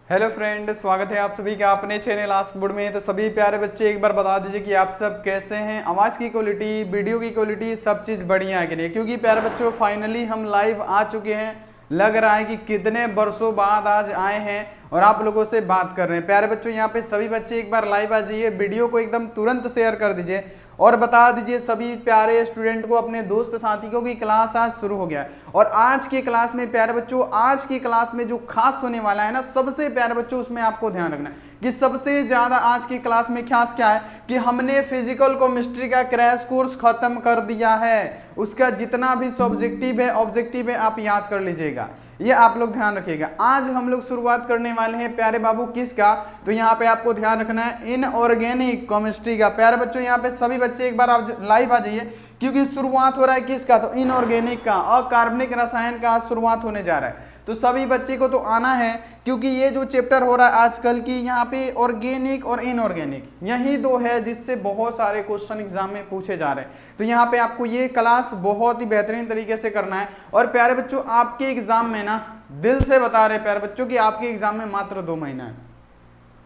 Hello friend, स्वागत है आप सभी का अपने चैनल आस्क बोर्ड में। तो सभी प्यारे बच्चे एक बार बता दीजिए कि आप सब कैसे हैं। आवाज़ की क्वालिटी, वीडियो की क्वालिटी सब चीज़ बढ़िया है कि नहीं, क्योंकि प्यारे बच्चों फाइनली हम लाइव आ चुके हैं। लग रहा है कि कितने वर्षों बाद आज आए हैं और आप लोगों से बात कर रहे हैं। प्यारे बच्चों यहाँ पे सभी बच्चे एक बार लाइव आ जाइए, वीडियो को एकदम तुरंत शेयर कर दीजिए और बता दीजिए सभी प्यारे स्टूडेंट को, अपने दोस्त साथी को कि क्लास आज शुरू हो गया है। और आज की क्लास में प्यारे बच्चों, आज की क्लास में जो खास होने वाला है ना, सबसे प्यारे बच्चों उसमें आपको ध्यान रखना है कि सबसे ज्यादा आज की क्लास में खास क्या है कि हमने फिजिकल केमिस्ट्री का क्रैश कोर्स खत्म कर दिया है। उसका जितना भी सब्जेक्टिव है, ऑब्जेक्टिव है, आप याद कर लीजिएगा, ये आप लोग ध्यान रखिएगा। आज हम लोग शुरुआत करने वाले हैं प्यारे बाबू किसका, तो यहाँ पे आपको ध्यान रखना है इनऑर्गेनिक केमिस्ट्री का। प्यारे बच्चों यहाँ पे सभी बच्चे एक बार आप लाइव आ जाइए, क्योंकि शुरुआत हो रहा है किसका, तो इनऑर्गेनिक का, अकार्बनिक रसायन का शुरुआत होने जा रहा है। तो सभी बच्चे को तो आना है, क्योंकि ये जो चैप्टर हो रहा है आजकल की, यहाँ पे ऑर्गेनिक और इनऑर्गेनिक यही दो है जिससे बहुत सारे क्वेश्चन एग्जाम में पूछे जा रहे हैं। तो यहाँ पे आपको ये क्लास बहुत ही बेहतरीन तरीके से करना है। और प्यारे बच्चों आपके एग्जाम में ना, दिल से बता रहे प्यारे बच्चों कि आपके एग्जाम में मात्र 2 महीना है,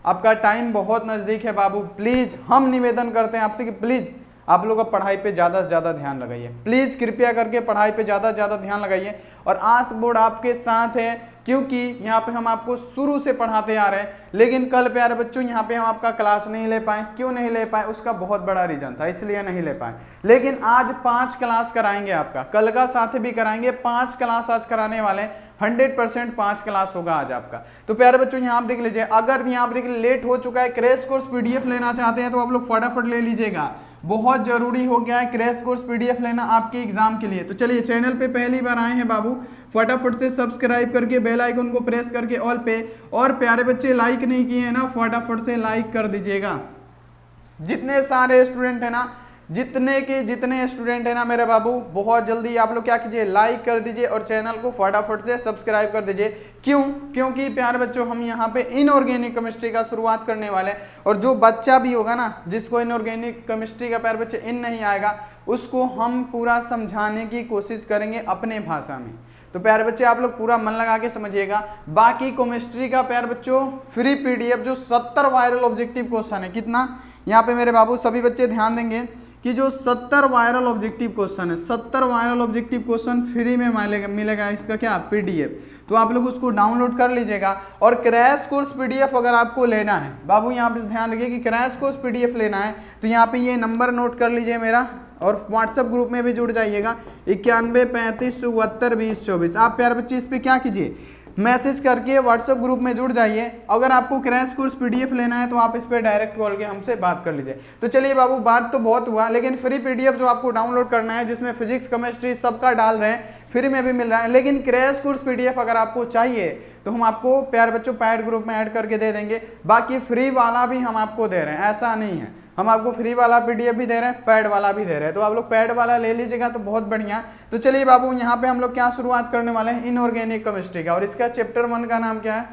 आपका टाइम बहुत नजदीक है। बाबू प्लीज हम निवेदन करते हैं आपसे कि प्लीज आप लोग पढ़ाई पे ज्यादा से ज्यादा ध्यान लगाइए, प्लीज कृपया करके पढ़ाई पे ज्यादा से ज्यादा ध्यान लगाइए। और आस्क बोर्ड आपके साथ है, क्योंकि यहाँ पे हम आपको शुरू से पढ़ाते आ रहे हैं। लेकिन कल प्यारे बच्चों यहाँ पे हम आपका क्लास नहीं ले पाए। क्यों नहीं ले पाए, उसका बहुत बड़ा रीजन था, इसलिए नहीं ले पाए। लेकिन आज 5 क्लास कराएंगे आपका, कल का साथ भी कराएंगे। 5 क्लास आज कराने वाले हैं, 100% 5 क्लास होगा आज आपका। तो प्यारे बच्चों यहाँ आप देख लीजिए, अगर यहाँ पे देखिए लेट हो चुका है, क्रैश कोर्स पीडीएफ लेना चाहते हैं तो आप लोग फटाफट ले लीजिएगा। बहुत जरूरी हो गया है क्रैश कोर्स पीडीएफ लेना आपके एग्जाम के लिए। तो चलिए, चैनल पे पहली बार आए हैं बाबू, फटाफट से सब्सक्राइब करके बेल आइकन को प्रेस करके ऑल पे, और प्यारे बच्चे लाइक नहीं किए हैं ना, फटाफट से लाइक कर दीजिएगा। जितने सारे स्टूडेंट है ना, जितने स्टूडेंट है ना मेरे बाबू, बहुत जल्दी आप लोग क्या कीजिए, लाइक कर दीजिए और चैनल को फटाफट से सब्सक्राइब कर दीजिए। क्यों? क्योंकि प्यारे बच्चों हम यहाँ पे इनऑर्गेनिक केमिस्ट्री का शुरुआत करने वाले हैं। और जो बच्चा भी होगा ना, जिसको इनऑर्गेनिक केमिस्ट्री का प्यारे बच्चे इन नहीं आएगा, उसको हम पूरा समझाने की कोशिश करेंगे अपने भाषा में। तो प्यारे बच्चे आप लोग पूरा मन लगा के समझिएगा। बाकी केमिस्ट्री का प्यारे बच्चों फ्री पीडीएफ जो 70 वायरल ऑब्जेक्टिव क्वेश्चन है, कितना यहाँ पे मेरे बाबू सभी बच्चे ध्यान देंगे कि जो 70 वायरल ऑब्जेक्टिव क्वेश्चन है, 70 वायरल ऑब्जेक्टिव क्वेश्चन फ्री में मिलेगा इसका क्या, पीडीएफ। तो आप लोग उसको डाउनलोड कर लीजिएगा। और क्रैश कोर्स पीडीएफ अगर आपको लेना है बाबू, यहाँ पे ध्यान रखिए कि क्रैश कोर्स पीडीएफ लेना है तो यहाँ पे ये नंबर नोट कर लीजिए मेरा, और व्हाट्सएप ग्रुप में भी जुड़ जाइएगा, 91 35 74 20 24। आप प्यारे बच्चे इस पे क्या कीजिए, मैसेज करके व्हाट्सएप ग्रुप में जुड़ जाइए। अगर आपको क्रैश कोर्स पीडीएफ लेना है तो आप इस पे डायरेक्ट कॉल के हमसे बात कर लीजिए। तो चलिए बाबू, बात तो बहुत हुआ, लेकिन फ्री पीडीएफ जो आपको डाउनलोड करना है, जिसमें फिजिक्स केमिस्ट्री सबका डाल रहे हैं, फ्री में भी मिल रहा है। लेकिन क्रैश कोर्स पीडीएफ अगर आपको चाहिए तो हम आपको प्यारे बच्चों पैड ग्रुप में ऐड करके दे देंगे। बाकी फ्री वाला भी हम आपको दे रहे हैं, ऐसा नहीं है, हम आपको फ्री वाला पीडीएफ भी दे रहे हैं, पैड वाला भी दे रहे हैं। तो आप लोग पैड वाला ले लीजिएगा तो बहुत बढ़िया। तो चलिए बाबू, यहाँ पे हम लोग क्या शुरुआत करने वाले हैं, इनऑर्गेनिक केमिस्ट्री का। और इसका चैप्टर 1 का नाम क्या है,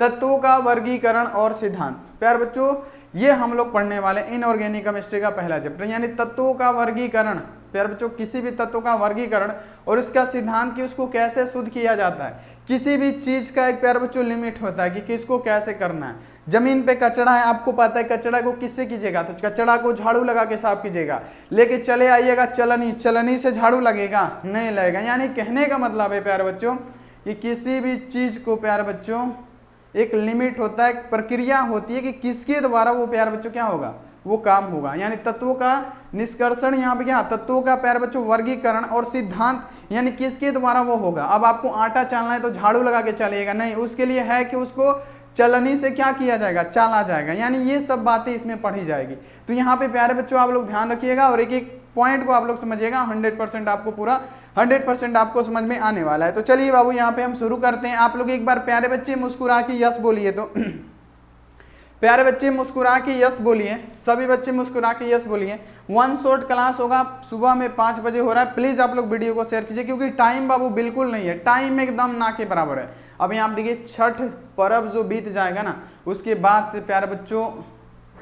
तत्वों का वर्गीकरण और सिद्धांत। प्यारे बच्चों ये हम लोग पढ़ने वाले इनऑर्गेनिक केमिस्ट्री का पहला चैप्टर, यानी तत्वों का वर्गीकरण। प्यारे बच्चों किसी भी तत्व का वर्गीकरण और इसका सिद्धांत कि उसको कैसे शुद्ध किया जाता है। किसी भी चीज का एक प्यारे बच्चों लिमिट होता है कि किसको कैसे करना है। जमीन पे कचरा है, आपको पता है कचरा को किससे कीजिएगा, तो कचरा को झाड़ू लगा के साफ कीजिएगा। लेके चले आइएगा चलनी से झाड़ू लगेगा, नहीं लगेगा। यानी कहने का मतलब है प्यारे बच्चों कि किसी भी चीज को प्यारे बच्चों एक लिमिट होता है, एक प्रक्रिया होती है कि किसके द्वारा वो प्यारे बच्चों क्या होगा, वो काम होगा। यानी तत्वों का निष्कर्षण यहाँ पे क्या, तत्वों का प्यारे बच्चों वर्गीकरण और सिद्धांत, यानी किसके द्वारा वो होगा। अब आपको आटा चालना है तो झाड़ू लगा के चलिएगा, नहीं, उसके लिए है कि उसको चलनी से क्या किया जाएगा, चाला जाएगा। यानी ये सब बातें इसमें पढ़ी जाएगी। तो यहाँ पे प्यारे बच्चों आप लोग ध्यान रखिएगा और एक एक पॉइंट को आप लोग समझिएगा। 100% आपको पूरा 100% आपको समझ में आने वाला है। तो चलिए बाबू यहाँ पे हम शुरू करते हैं। आप लोग एक बार प्यारे बच्चे मुस्कुरा के यस बोलिए। तो प्यारे बच्चे मुस्कुरा के यस बोलिए, सभी बच्चे मुस्कुरा के यस बोलिए। 1 शॉर्ट क्लास होगा, सुबह में 5 बजे हो रहा है। प्लीज आप लोग वीडियो को शेयर कीजिए, क्योंकि टाइम बाबू बिल्कुल नहीं है, टाइम एकदम ना के बराबर है। अब यहाँ आप देखिए, छठ पर्व जो बीत जाएगा ना, उसके बाद से प्यारे बच्चों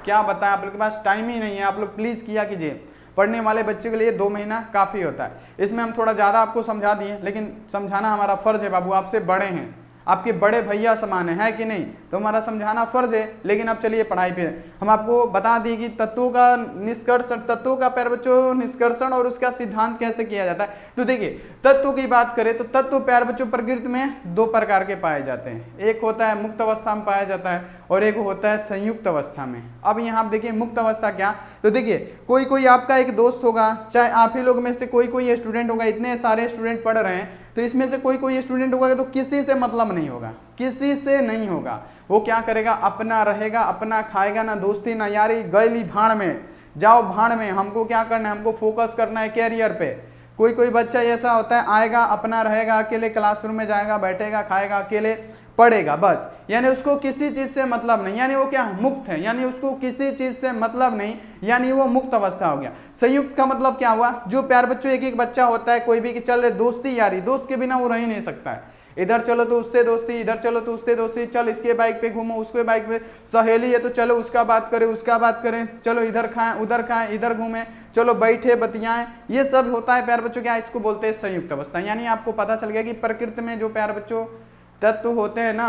क्या बताएं, आप लोग के पास टाइम ही नहीं है। आप लोग प्लीज किया कीजिए, पढ़ने वाले बच्चे के लिए 2 महीना काफी होता है। इसमें हम थोड़ा ज्यादा आपको समझा दिए, लेकिन समझाना हमारा फर्ज है बाबू, आपसे बड़े हैं, आपके बड़े भैया समान है कि नहीं, तो हमारा समझाना फर्ज है। लेकिन अब चलिए पढ़ाई पे हम आपको बता दिए कि तत्वों का निष्कर्षण, तत्वों का प्यारे बच्चों निष्कर्षण और उसका सिद्धांत कैसे किया जाता है। तो देखिए तत्व की बात करें तो तत्व प्यारे बच्चों प्रकृति में दो प्रकार के पाए जाते हैं, एक होता है मुक्त अवस्था में पाया जाता है और एक होता है संयुक्त अवस्था में। अब यहाँ देखिए मुक्त अवस्था क्या, तो देखिए कोई आपका एक दोस्त होगा, चाहे आप ही लोग में से कोई स्टूडेंट होगा, इतने सारे स्टूडेंट पढ़ रहे हैं तो इसमें से कोई स्टूडेंट होगा तो किसी से मतलब नहीं होगा, किसी से नहीं होगा। वो क्या करेगा, अपना रहेगा, अपना खाएगा, ना दोस्ती ना यारी, गैली भाड़ में जाओ भाड़ में, हमको क्या करना है, हमको फोकस करना है कैरियर पे। कोई बच्चा ऐसा होता है आएगा अपना रहेगा, अकेले क्लासरूम में जाएगा, बैठेगा, खाएगा, अकेले पढ़ेगा बस, यानी उसको किसी चीज से मतलब नहीं, यानी वो क्या मुक्त है, यानी उसको किसी चीज से मतलब नहीं, यानी वो मुक्त अवस्था हो गया। संयुक्त का मतलब क्या हुआ, जो प्यार बच्चों एक बच्चा होता है कोई भी कि चल रहे दोस्ती यारी, दोस्त के बिना वो रह ही नहीं सकता है, इधर चलो तो उससे दोस्ती, इधर चलो तो उससे दोस्ती, चल इसके बाइक पे घूमो, उसके बाइक पे, सहेली है तो चलो उसका बात करें, उसका बात करें, चलो इधर खाएं, इधर घूमें, चलो बैठे बतियाएं, ये सब होता है प्यार बच्चों क्या, इसको बोलते हैं संयुक्त अवस्था। यानी आपको पता चल गया कि प्रकृति में जो प्यार बच्चों तत्व होते हैं ना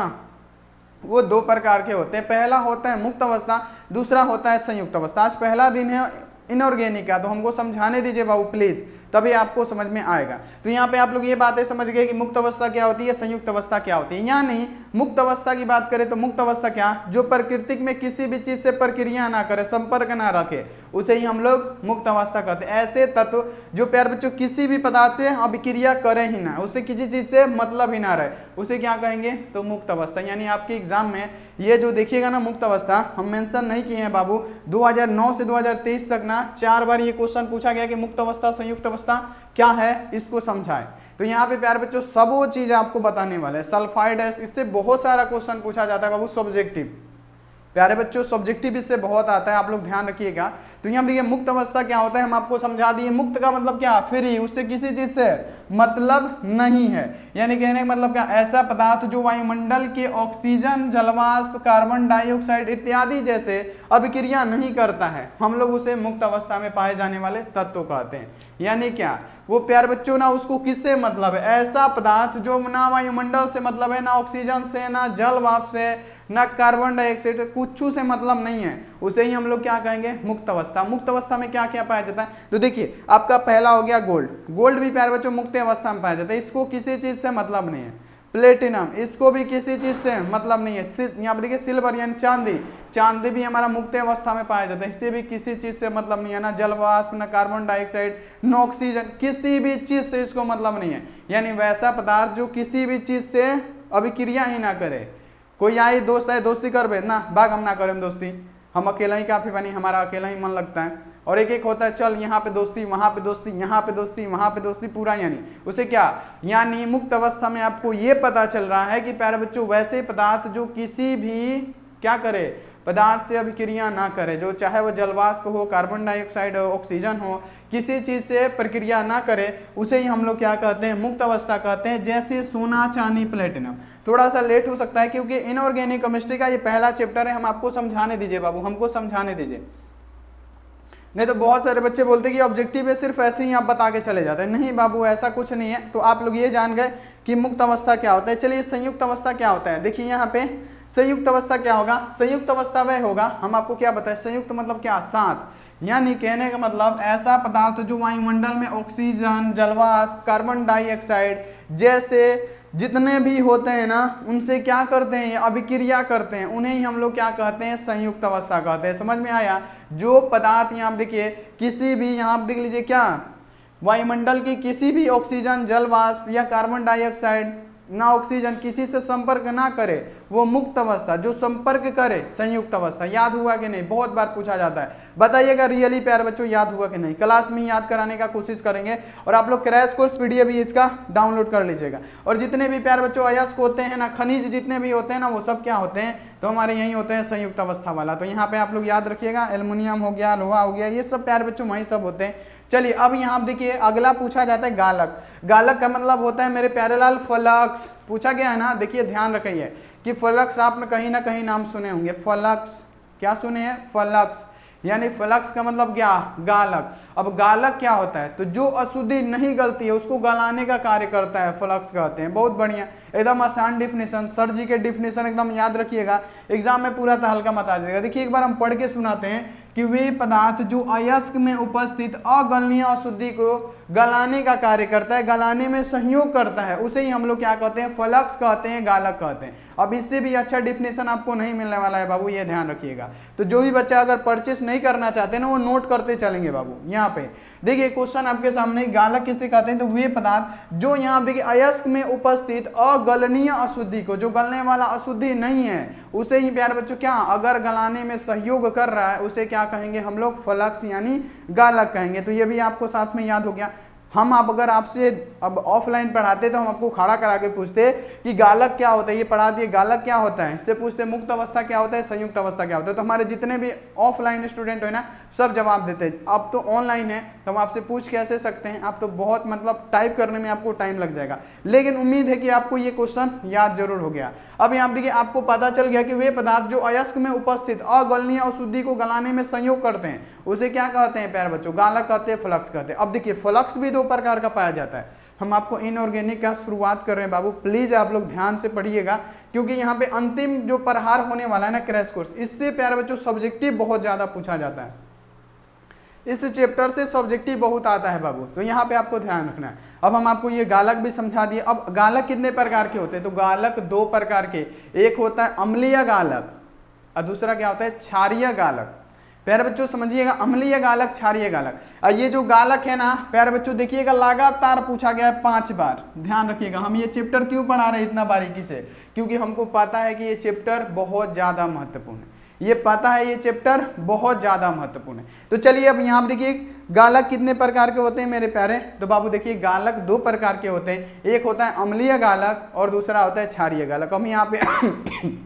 वो दो प्रकार के होते हैं, पहला होता है मुक्त अवस्था, दूसरा होता है संयुक्त अवस्था। आज पहला दिन है इनऑर्गेनिक का, तो हमको समझाने दीजिए बाबू प्लीज, तभी आपको समझ में आएगा। तो यहाँ पे आप लोग ये बातें समझ गए कि मुक्त अवस्था क्या होती है, संयुक्त अवस्था क्या होती है। यानी मुक्त अवस्था की बात करें तो मुक्त अवस्था क्या, जो प्रकृति में किसी भी चीज से प्रक्रिया ना करे, संपर्क ना रखे, उसे ही हम लोग मुक्त अवस्था कहते हैं। ऐसे तत्व जो प्यार बच्चों किसी भी पदार्थ से अभिक्रिया करे ही ना, उससे किसी चीज से मतलब ही ना रहे, उसे क्या कहेंगे, तो मुक्त अवस्था। यानी आपके एग्जाम में ये जो देखिएगा ना मुक्त अवस्था, हम मेंशन नहीं किए हैं बाबू, 2009 से 2023 तक ना 4 बार ये क्वेश्चन पूछा गया कि मुक्त अवस्था संयुक्त अवस्था क्या है, इसको समझाएं। तो यहाँ पे प्यार बच्चों सब वो चीज आपको बताने वाले हैं। सल्फाइड है, इससे बहुत सारा क्वेश्चन पूछा जाता है बाबू, सब्जेक्टिव प्यारे बच्चों, सब्जेक्टिव इससे बहुत आता है, आप लोग ध्यान रखिएगा। तो यहाँ देखिए मुक्त अवस्था क्या होता है, हम आपको समझा दिए। मुक्त का मतलब क्या, फ्री, उससे किसी चीज से मतलब नहीं है। यानी कहने का मतलब क्या, ऐसा पदार्थ जो वायुमंडल के ऑक्सीजन, जलवाष्प, कार्बन डाइऑक्साइड इत्यादि जैसे अभिक्रिया नहीं करता है, हम लोग उसे मुक्त अवस्था में पाए जाने वाले तत्व कहते हैं। यानी क्या, वो प्यार बच्चों ना उसको किससे मतलब है, ऐसा पदार्थ जो ना वायुमंडल से मतलब है, ना ऑक्सीजन से, ना जल वाष्प से, ना कार्बन डाइऑक्साइड से, कुछ से मतलब नहीं है, उसे ही हम लोग क्या कहेंगे, मुक्त अवस्था। मुक्त अवस्था में क्या क्या पाया जाता है, तो देखिए आपका पहला हो गया गोल्ड, गोल्ड भी प्यारे बच्चों मुक्त अवस्था में पाया जाता है, इसको किसी चीज से मतलब नहीं है। प्लेटिनम, इसको भी किसी चीज से मतलब नहीं है। यहाँ पे देखिए सिल्वर यानी चांदी, चांदी भी हमारा मुक्त अवस्था में पाया जाता है, इससे भी किसी चीज से मतलब नहीं है, ना जलवाष्प, ना कार्बन डाइऑक्साइड, ना ऑक्सीजन, किसी भी चीज से इसको मतलब नहीं है। यानी वैसा पदार्थ जो किसी भी चीज से अभिक्रिया ही ना करे। कोई आए दोस्त आए दोस्ती कर बे ना, भाग हम ना करें दोस्ती, हम अकेला ही काफी बनी, हमारा अकेला ही मन लगता है। और एक होता है चल यहाँ पे दोस्ती, वहां पे दोस्ती, यहाँ पे दोस्ती, वहां पे दोस्ती, पूरा यानी उसे क्या, यानी मुक्त अवस्था में आपको ये पता चल रहा है कि प्यारे बच्चों वैसे पदार्थ जो किसी भी क्या करे, पदार्थ से अभिक्रिया ना करे, जो चाहे वो जलवाष्प हो, कार्बन डाइऑक्साइड हो, ऑक्सीजन हो, किसी चीज से प्रक्रिया ना करे, उसे ही हम लोग क्या कहते हैं, मुक्त अवस्था कहते हैं। जैसे सोना, चांदी, प्लेटिनम। थोड़ा सा लेट हो सकता है क्योंकि इनऑर्गेनिक केमिस्ट्री का ये पहला चैप्टर है, हम आपको समझाने दीजिए बाबू, हमको समझाने दीजिए। नहीं तो बहुत सारे बच्चे बोलते हैं कि ऑब्जेक्टिव है, सिर्फ ऐसे ही आप बता के चले जाते हैं। नहीं बाबू, ऐसा कुछ नहीं है। तो आप लोग ये जान गए कि मुक्त अवस्था क्या होता है। चलिए संयुक्त अवस्था क्या होता है, देखिए यहाँ पे संयुक्त अवस्था क्या होगा, संयुक्त अवस्था वह होगा, हम आपको क्या बताएं, संयुक्त मतलब क्या, साथ। यानी कहने का मतलब ऐसा पदार्थ जो वायुमंडल में ऑक्सीजन, जलवाष्प, कार्बन डाइऑक्साइड जैसे जितने भी होते हैं ना, उनसे क्या करते हैं, अभिक्रिया करते हैं, उन्हें ही हम लोग क्या कहते हैं, संयुक्त अवस्था कहते हैं। समझ में आया। जो पदार्थ यहाँ देखिए किसी भी, यहाँ आप देख लीजिए क्या, वायुमंडल की किसी भी ऑक्सीजन, जल वाष्प या कार्बन डाइऑक्साइड, ना ऑक्सीजन, किसी से संपर्क ना करे, वो मुक्त अवस्था। जो संपर्क करे, संयुक्त अवस्था। याद हुआ कि नहीं, बहुत बार पूछा जाता है, बताइएगा रियली प्यारे बच्चों याद हुआ कि नहीं। क्लास में याद कराने का कोशिश करेंगे और आप लोग क्रैश कोर्स पीडीएफ भी इसका डाउनलोड कर लीजिएगा। और जितने भी प्यारे बच्चों अयस्क होते हैं ना, खनिज जितने भी होते हैं ना, वो सब क्या होते हैं, तो हमारे यही होते हैं संयुक्त अवस्था वाला। तो यहाँ पे आप लोग याद रखिएगा, एल्युमिनियम हो गया, लोहा हो गया, ये सब प्यारे बच्चों वही सब होते हैं। चलिए अब यहाँ देखिए अगला पूछा जाता है गालक। गालक का मतलब होता है मेरे प्यारे लाल फ्लक्स। पूछा गया है ना, देखिए ध्यान रखिए कि फ्लक्स आपने कहीं ना कहीं नाम सुने होंगे। फ्लक्स क्या सुने हैं, फ्लक्स। यानी फ्लक्स का मतलब क्या, गालक। अब गालक क्या होता है, तो जो अशुद्धि नहीं गलती है उसको गलाने का कार्य करता है, फ्लक्स कहते हैं। बहुत बढ़िया, एकदम आसान डिफिनेशन, सर जी के डिफिनेशन एकदम याद रखिएगा, एग्जाम में पूरा तहलका मचा देगा। देखिए एक बार हम पढ़ के सुनाते हैं कि वे पदार्थ जो अयस्क में उपस्थित अगलनीय अशुद्धि को गलाने का कार्य करता है, गलाने में सहयोग करता है, उसे ही हम लोग क्या कहते हैं, फ्लक्स कहते हैं, गालक कहते हैं। अब इससे भी अच्छा डिफिनेशन आपको नहीं मिलने वाला है बाबू, ये ध्यान रखिएगा। तो जो भी बच्चा अगर परचेस नहीं करना चाहते ना, वो नोट करते चलेंगे बाबू। यहाँ पे देखिए क्वेश्चन आपके सामने, गालक किसे कहते हैं, तो वे पदार्थ जो यहाँ देखिए अयस्क में उपस्थित अगलनीय अशुद्धि को, जो गलने वाला अशुद्धि नहीं है, उसे ही प्यारे बच्चों क्या, अगर गलाने में सहयोग कर रहा है, उसे क्या कहेंगे हम लोग, फ्लक्स यानी गालक कहेंगे। तो ये भी आपको साथ में याद हो गया। हम आप अगर आपसे अब ऑफलाइन पढ़ाते तो हम आपको खड़ा करा के पूछते कि गालक क्या होता है, ये पढ़ा दिए गालक क्या होता है, इससे पूछते मुक्त अवस्था क्या होता है, संयुक्त अवस्था क्या होता है। तो हमारे जितने भी ऑफलाइन स्टूडेंट हो ना, सब जवाब देते हैं। अब तो ऑनलाइन है तो हम आपसे पूछ कैसे सकते हैं, आप तो बहुत मतलब टाइप करने में आपको टाइम लग जाएगा, लेकिन उम्मीद है कि आपको ये क्वेश्चन याद जरूर हो गया। अब यहाँ देखिए आपको पता चल गया कि वे पदार्थ जो अयस्क में उपस्थित अगलनीय अशुद्धि को गलाने में संयोग करते हैं, उसे क्या कहते हैं प्यारे बच्चों, गालक कहते हैं, फ्लक्स कहते हैं। अब देखिए फ्लक्स भी दो प्रकार का पाया जाता है। हम आपको इनऑर्गेनिक का शुरुआत कर रहे हैं बाबू, प्लीज आप लोग ध्यान से पढ़िएगा, क्योंकि यहाँ पे अंतिम जो प्रहार होने वाला है ना क्रैश कोर्स, इससे प्यारे बच्चों सब्जेक्टिव बहुत ज्यादा पूछा जाता है। इस चैप्टर से सब्जेक्टिव बहुत आता है बाबू, तो यहाँ पे आपको ध्यान रखना है। अब हम आपको ये गालक भी समझा दिए। अब गालक कितने प्रकार के होते हैं, तो गालक दो प्रकार के, एक होता है अम्लीय गालक और दूसरा क्या होता है, क्षारीय गालक। प्यारे बच्चों समझिएगा, अम्लीय गालक, क्षारीय गालक। और ये जो गालक है ना प्यारे बच्चों देखिएगा, लगातार पूछा गया है 5 बार। ध्यान रखिएगा, हम ये चैप्टर क्यों पढ़ा रहे हैं इतना बारीकी से, क्योंकि हमको पता है कि ये चैप्टर बहुत ज्यादा महत्वपूर्ण है, ये पता है ये चैप्टर बहुत ज्यादा महत्वपूर्ण है। तो चलिए अब यहाँ देखिए गालक कितने प्रकार के होते हैं मेरे प्यारे, तो बाबू देखिए गालक दो प्रकार के होते हैं, एक होता है अम्लीय गालक और दूसरा होता है क्षारीय गालक। हम यहाँ पे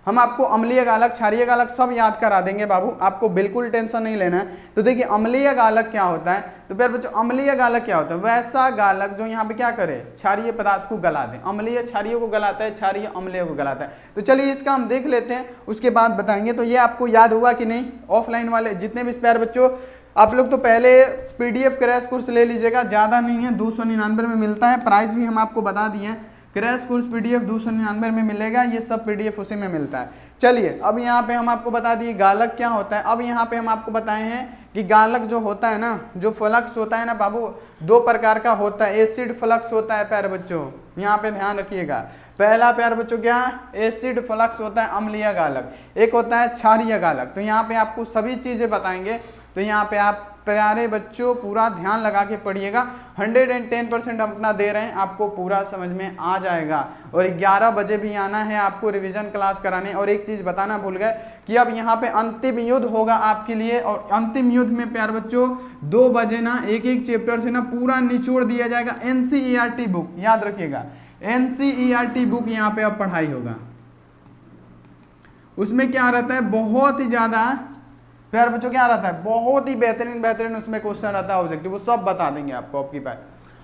हम आपको अम्लीय गालक, क्षारीय गालक सब याद करा देंगे बाबू, आपको बिल्कुल टेंशन नहीं लेना है। तो देखिए अम्लीय गालक क्या होता है, तो प्यारे बच्चों अम्लीय गालक क्या होता है, वैसा गालक जो यहाँ पे क्या करे, क्षारीय पदार्थ को गला दे। अम्लीय क्षारीय को गलाता है, क्षारीय अम्लीय को गलाता है। तो चलिए इसका हम देख लेते हैं, उसके बाद बताएंगे। तो ये आपको याद हुआ कि नहीं, ऑफलाइन वाले जितने भी प्यारे बच्चों आप लोग तो पहले पीडीएफ क्रैश कोर्स ले लीजिएगा, ज्यादा नहीं है, 299 में मिलता है, प्राइस भी हम आपको बता दिए हैं। क्रैश कोर्स पीडीएफ 299 में मिलेगा, ये सब पीडीएफ उसी में मिलता है। चलिए अब यहाँ पे हम आपको बता दिए गालक क्या होता है। अब यहाँ पे हम आपको बताए हैं कि गालक जो होता है ना, जो फ्लक्स होता है ना बाबू, दो प्रकार का होता है। एसिड फ्लक्स होता है प्यारे बच्चों, यहाँ पे ध्यान रखिएगा। पहला प्यारे बच्चों क्या, एसिड फ्लक्स होता है अम्लीय गालक, एक होता है क्षारीय गालक। तो यहाँ पे आपको सभी चीजें बताएंगे, तो यहाँ पे आप प्यारे बच्चों पूरा ध्यान लगा के पढ़िएगा। 110% हम अपना दे रहे हैं, आपको पूरा समझ में आ जाएगा। और 11 बजे भी आना है आपको रिवीजन क्लास कराने। और एक चीज बताना भूल गए कि अब यहाँ पे अंतिम युद्ध होगा आपके लिए, और अंतिम युद्ध में प्यारे बच्चों 2 बजे ना एक चैप्टर से ना पूरा निचोड़ दिया जाएगा। NCERT बुक याद रखिएगा, NCERT बुक यहाँ पे अब पढ़ाई होगा। उसमें क्या रहता है, बहुत ही ज्यादा प्यारे बच्चों क्या रहता है, बहुत ही बेहतरीन उसमें क्वेश्चन रहता है ऑब्जेक्टिव, वो सब बता देंगे आपको।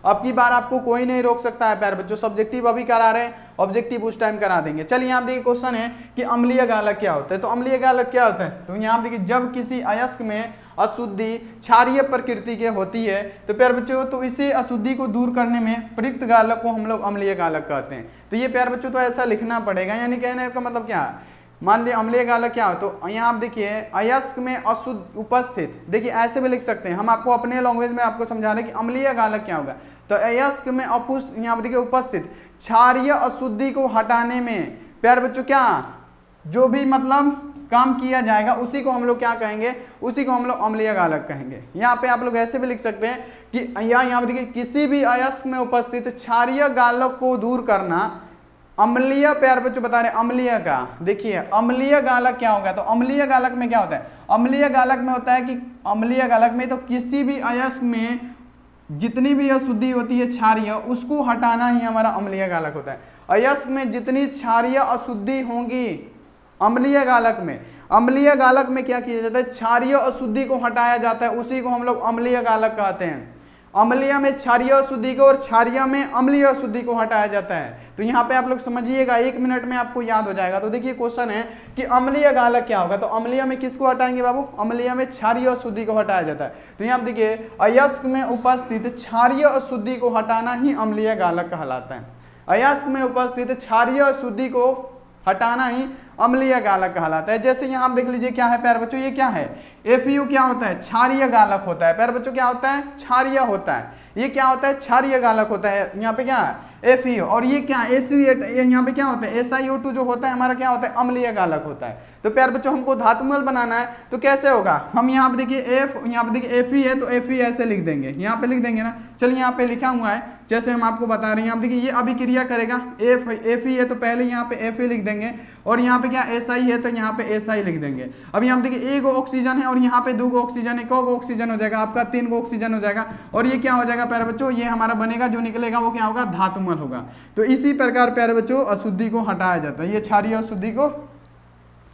अब की बार आपको कोई नहीं रोक सकता है प्यारे बच्चों, सब्जेक्टिव अभी करा रहे हैं, ऑब्जेक्टिव उस टाइम करा देंगे। चलिए यहाँ देखिए क्वेश्चन है कि अम्लीय गालक क्या होता है। तो अम्लीय गालक क्या होता है, तो यहाँ देखिए जब किसी अयस्क में अशुद्धि क्षारीय प्रकृति के होती है, तो प्यारे बच्चों तो इसे अशुद्धि को दूर करने में प्रयुक्त गालक को हम लोग अम्लीय गालक कहते हैं। तो ये प्यारे बच्चों तो ऐसा लिखना पड़ेगा, यानी कहने का मतलब क्या है, मान लिया अम्लीय गालक क्या हो, तो यहाँ आप देखिए अयस्क में अशुद्ध उपस्थित, देखिए ऐसे भी लिख सकते हैं, हम आपको अपने लैंग्वेज में आपको समझा रहे हैं कि अम्लीय गालक क्या होगा। तो अयस्क में यहाँ देखिए उपस्थित क्षारीय अशुद्धि को हटाने में प्यारे बच्चों क्या, जो भी मतलब काम किया जाएगा उसी को हम लोग क्या कहेंगे, उसी को हम लोग अम्लीय गालक कहेंगे। यहाँ पे आप लोग ऐसे भी लिख सकते हैं कि यहाँ देखिए किसी भी अयस्क में उपस्थित क्षारीय गालक को दूर करना, अम्लीय प्यारे बच्चों बता रहे अम्लीय का। देखिए अम्लीय गालक क्या होगा, तो अम्लीय गालक में क्या होता है, अम्लीय गालक में होता है कि अम्लीय गालक में तो किसी भी अयस्क में जितनी भी अशुद्धि होती है क्षारीय, उसको हटाना ही हमारा अम्लीय गालक होता है। अयस्क में जितनी क्षारीय अशुद्धि होंगी अम्लीय गालक में, अम्लीय गालक में क्या किया जाता है, क्षारीय अशुद्धि को हटाया जाता है, उसी को हम लोग अम्लीय गालक कहते हैं। अम्लीय में क्षारीय अशुद्धि को और क्षारीय में अम्लीय अशुद्धि को हटाया जाता है। तो यहाँ पे आप लोग समझिएगा, 1 मिनट में आपको याद हो जाएगा। तो देखिए क्वेश्चन है कि अम्लीय गालक क्या होगा, तो अम्लीय में किसको हटाएंगे बाबू, अम्लीय में क्षारीय अशुद्धि को हटाया जाता है। तो यहाँ देखिए अयस्क में उपस्थित क्षारीय अशुद्धि को हटाना ही अम्लीय गालक कहलाता है। अयस्क में उपस्थित क्षारीय अशुद्धि को हटाना ही अम्लीय गालक कहलाता है। जैसे यहाँ आप देख लीजिए क्या है प्यारे बच्चों, ये क्या है, FeO क्या होता है, क्षारीय गालक होता है। प्यारे बच्चों क्या होता है, क्षारीय होता है। ये क्या होता है, क्षारीय गालक होता है। यहाँ पे क्या है FeO, और ये क्या SO8, यहाँ पे क्या होता है SiO2 जो होता है हमारा क्या होता है, अम्लीय गालक होता है। तो प्यारे बच्चों हमको धातुमल बनाना है तो कैसे होगा, हम यहाँ पे देखिए यहाँ पे देखिए Fe है तो Fe ऐसे लिख देंगे, यहाँ पे लिख देंगे ना। चलिए यहाँ पे लिखा हुआ है जैसे हम आपको बता रहे हैं, यहाँ देखिए ये अभिक्रिया करेगा, Fe है तो पहले यहाँ पे Fe लिख देंगे, और यहाँ पे क्या Si है तो यहाँ पे Si लिख देंगे। अब यहाँ देखिए 1 ऑक्सीजन है और यहाँ पे 2 ऑक्सीजन है, कौ ऑक्सीजन हो जाएगा आपका, 3 ऑक्सीजन हो जाएगा, और ये क्या हो जाएगा प्यारे बच्चों, ये हमारा बनेगा, जो निकलेगा वो क्या होगा, धातुमल होगा। तो इसी प्रकार प्यारे बच्चों अशुद्धि को हटाया जाता है, ये क्षारीय अशुद्धि को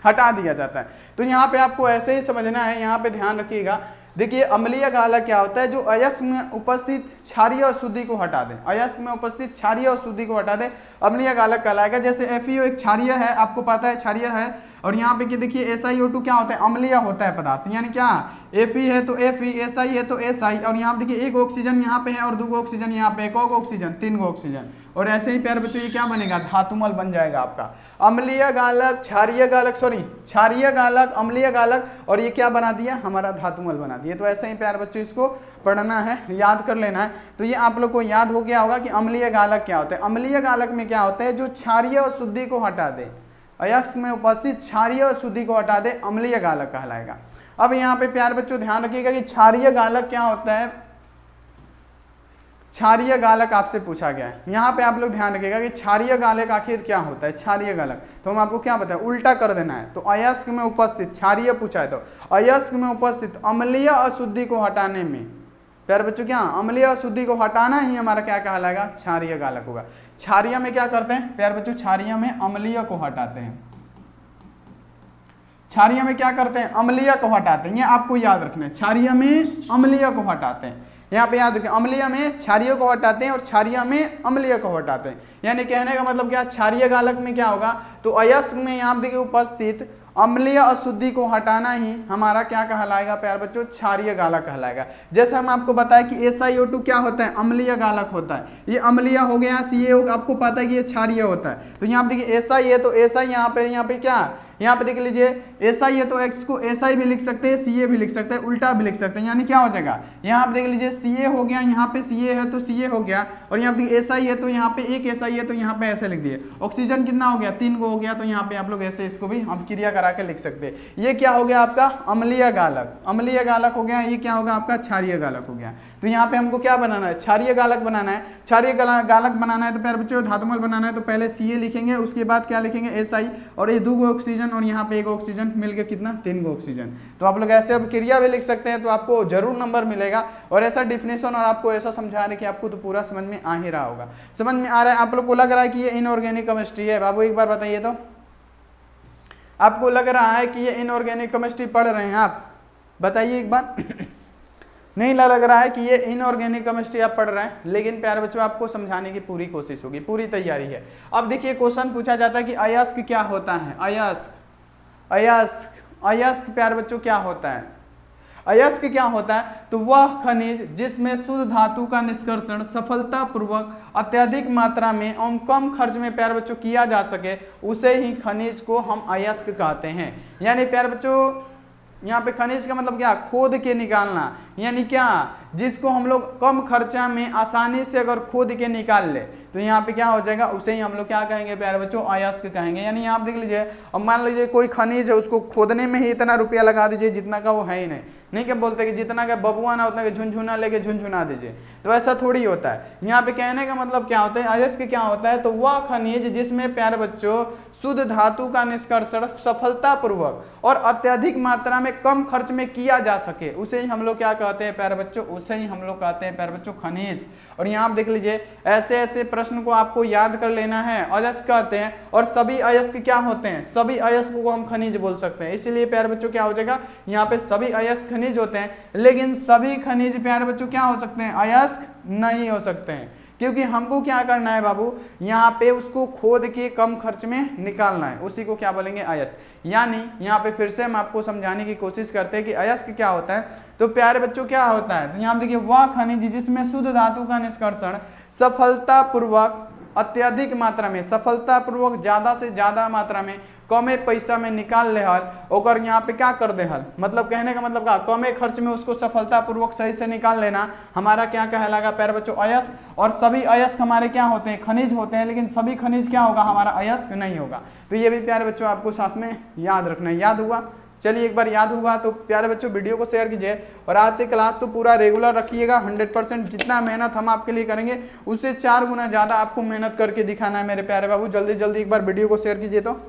हटा दिया जाता है। तो यहाँ पे आपको ऐसे ही समझना है, यहाँ पे ध्यान रखिएगा। देखिए अम्लीय गालक क्या होता है, जो अयस्क में उपस्थित क्षारीय अशुद्धि को हटा दे, अयस्क में उपस्थित क्षारीय अशुद्धि को हटा दे, अम्लीय गालक कहलाएगा। जैसे FeO एक क्षारीय है, आपको पता है क्षारीय है, और यहाँ पे देखिए SiO2 क्या होता है, अम्लीय होता है पदार्थ, यानी क्या Fe है तो Fe, Si है तो Si, और यहाँ पे देखिए 1 ऑक्सीजन यहाँ पे है और 2 ऑक्सीजन यहाँ पे, 1 ऑक्सीजन 3 ऑक्सीजन, और ऐसे ही प्यारे बच्चों ये क्या बनेगा, धातुमल बन जाएगा आपका। अम्लीय गालक, क्षारीय गालक, क्षारीय गालक, अम्लीय गालक, और ये क्या बना दिया, हमारा धातुमल बना दिया। तो ऐसे ही प्यारे बच्चों इसको पढ़ना है, याद कर लेना है। तो ये आप लोग को याद हो गया होगा कि अम्लीय गालक क्या होता है। अम्लीय गालक में क्या होता है, जो क्षारीय अशुद्धि को हटा दे, अयस्क में उपस्थित क्षारीय अशुद्धि को हटा दे, अम्लीय गालक कहलाएगा। अब यहाँ पे प्यारे बच्चों ध्यान रखिएगा कि क्षारीय गालक क्या होता है, क्षारीय गालक आपसे पूछा गया है। यहाँ पे आप लोग ध्यान रखिएगा कि क्षारीय गालक आखिर क्या होता है, क्षारीय गालक। तो हम आपको क्या बताएं, उल्टा कर देना है। तो अयस्क में उपस्थित, क्षारीय पूछा है तो अयस्क में उपस्थित अम्लीय अशुद्धि को हटाने में, प्यारे बच्चों क्या, अम्लीय अशुद्धि को हटाना ही हमारा क्या कहलाएगा, क्षारीय गालक होगा। क्षारीय में क्या करते हैं प्यारे बच्चों, क्षारीय में अम्लीय को हटाते हैं, क्षारीय में क्या करते हैं, अम्लीय को हटाते हैं। ये आपको याद रखना है, क्षारीय में अम्लीय को हटाते हैं। यहाँ पे याद रखें, अम्लीय में क्षारीय को हटाते हैं और क्षारीय में अम्लीय को हटाते हैं। यानी कहने का मतलब क्या, क्षारीय गालक में क्या होगा, तो अयस्क में यहाँ देखिए उपस्थित अम्लीय अशुद्धि को हटाना ही हमारा क्या कहलाएगा प्यारे बच्चों, क्षारीय गालक कहलाएगा। जैसे हम आपको बताया कि SiO2 क्या होता है, अम्लीय गालक होता है, ये अम्लीय हो गया, CaO आपको पता है कि ये क्षारीय होता है। तो यहाँ देखिए Si है तो Si यहाँ पे क्या, यहाँ पे देख लीजिए SI है तो X को SI भी लिख सकते हैं, Ca भी लिख सकते हैं, उल्टा भी लिख सकते हैं। यानी क्या हो जाएगा, यहाँ पे देख लीजिए Ca हो गया, यहाँ पे Ca है तो Ca हो गया, और यहाँ पे SI है तो यहाँ पे एक SI है तो यहाँ पे ऐसे लिख दिए। ऑक्सीजन कितना हो गया, 3 को हो गया, तो यहाँ पे आप लोग ऐसे इसको भी हम क्रिया करा के लिख सकते हैं। ये क्या हो गया आपका, अम्लीय गालक, अम्लीय गालक हो गया। ये क्या होगा आपका, क्षारीय गालक हो गया। तो यहाँ पे हमको क्या बनाना है, क्षारीय गालक बनाना है। क्षारीय गालक बनाना है तो प्यारे बच्चों धातुमल बनाना है तो पहले Ca लिखेंगे, उसके बाद क्या लिखेंगे, SI, और ये 2 ऑक्सीजन और यहाँ पे 1 ऑक्सीजन मिलकर कितना, 3 ऑक्सीजन। तो आप लोग ऐसे अब क्रिया भी लिख सकते हैं, तो आपको जरूर नंबर मिलेगा। और ऐसा डिफिनेशन और आपको ऐसा समझा रहे कि आपको तो पूरा समझ में आ ही रहा होगा। समझ में आ रहा है आप लोग को, लग रहा है कि ये इनऑर्गेनिक केमिस्ट्री है। बाबू एक बार बताइए तो, आपको लग रहा है कि ये इनऑर्गेनिक केमिस्ट्री पढ़ रहे हैं आप, बताइए एक बार। नहीं लग रहा है कि ये इनऑर्गेनिक केमिस्ट्री आप पढ़ रहे हैं, लेकिन प्यारे बच्चों आपको समझाने की पूरी कोशिश होगी, पूरी तैयारी है। अब देखिए क्वेश्चन पूछा जाता है कि अयस्क क्या होता है, अयस्क प्यारे बच्चों क्या होता है, अयस्क क्या होता है, तो वह खनिज जिसमें शुद्ध धातु का निष्कर्षण सफलतापूर्वक अत्यधिक मात्रा में एवं कम खर्च में प्यारे बच्चों किया जा सके, उसे ही खनिज को हम अयस्क कहते हैं। यानी प्यारे बच्चों यहाँ पे खनिज का मतलब क्या, खोद के निकालना, यानी क्या, जिसको हम लोग कम खर्चा में आसानी से अगर खोद के निकाल ले तो यहाँ पे क्या हो जाएगा, उसे ही हम लोग क्या कहेंगे प्यारे बच्चों, अयस्क कहेंगे। यानी यहाँ आप देख लीजिए, अब मान लीजिए कोई खनिज है, उसको खोदने में ही इतना रुपया लगा दीजिए जितना का वो है ही नहीं क्या बोलते कि जितना का बबुआ ना उतना का झुनझुना लेके झुनझुना दीजिए, तो ऐसा थोड़ी होता है। यहाँ पे कहने का मतलब क्या होता है, अयस्क क्या होता है, तो वह खनिज जिसमें प्यारे बच्चों शुद्ध धातु का निष्कर्षण सफलतापूर्वक और अत्यधिक मात्रा में कम खर्च में किया जा सके, उसे ही हम लोग क्या कहते हैं प्यारे बच्चों, उसे ही हम लोग कहते हैं प्यारे बच्चों खनिज। और यहाँ आप देख लीजिए, ऐसे ऐसे प्रश्न को आपको याद कर लेना है। अयस्क कहते हैं, और सभी अयस्क क्या होते हैं, सभी अयस्क को हम खनिज बोल सकते हैं। इसलिए प्यारे बच्चों क्या हो जाएगा, यहाँ पे सभी अयस्क खनिज होते हैं, लेकिन सभी खनिज प्यारे बच्चों क्या हो सकते हैं, अयस्क अयस्क नहीं हो सकते हैं, क्योंकि हमको क्या करना है बाबू, यहाँ पे उसको खोद के कम खर्च में निकालना है, उसी को क्या बोलेंगे, अयस्क। यानी यहाँ पे फिर से हम आपको समझाने की कोशिश करते हैं कि अयस्क क्या होता है। तो प्यारे बच्चों क्या होता है, तो यहाँ देखिए वह खनिज जिसमें शुद्ध धातु का निष्कर्षण सफलतापूर्वक अत्यधिक मात्रा में, सफलतापूर्वक ज्यादा से ज्यादा मात्रा में कमे पैसा में निकाल ले हल, और यहाँ पे क्या कर दे हल, मतलब कहने का मतलब क्या, कमे खर्च में उसको सफलतापूर्वक सही से निकाल लेना हमारा क्या कहलाएगा प्यारे बच्चों, अयस्क। और सभी अयस्क हमारे क्या होते हैं, खनिज होते हैं, लेकिन सभी खनिज क्या होगा, हमारा अयस्क नहीं होगा। तो ये भी प्यारे बच्चों आपको साथ में याद रखना है। याद हुआ, चलिए एक बार याद हुआ तो प्यारे बच्चों वीडियो को शेयर कीजिए, और आज से क्लास तो पूरा रेगुलर रखिएगा। 100% जितना मेहनत हम आपके लिए करेंगे उससे 4 गुना ज्यादा आपको मेहनत करके दिखाना है मेरे प्यारे बाबू। जल्दी जल्दी एक बार वीडियो को शेयर कीजिए। तो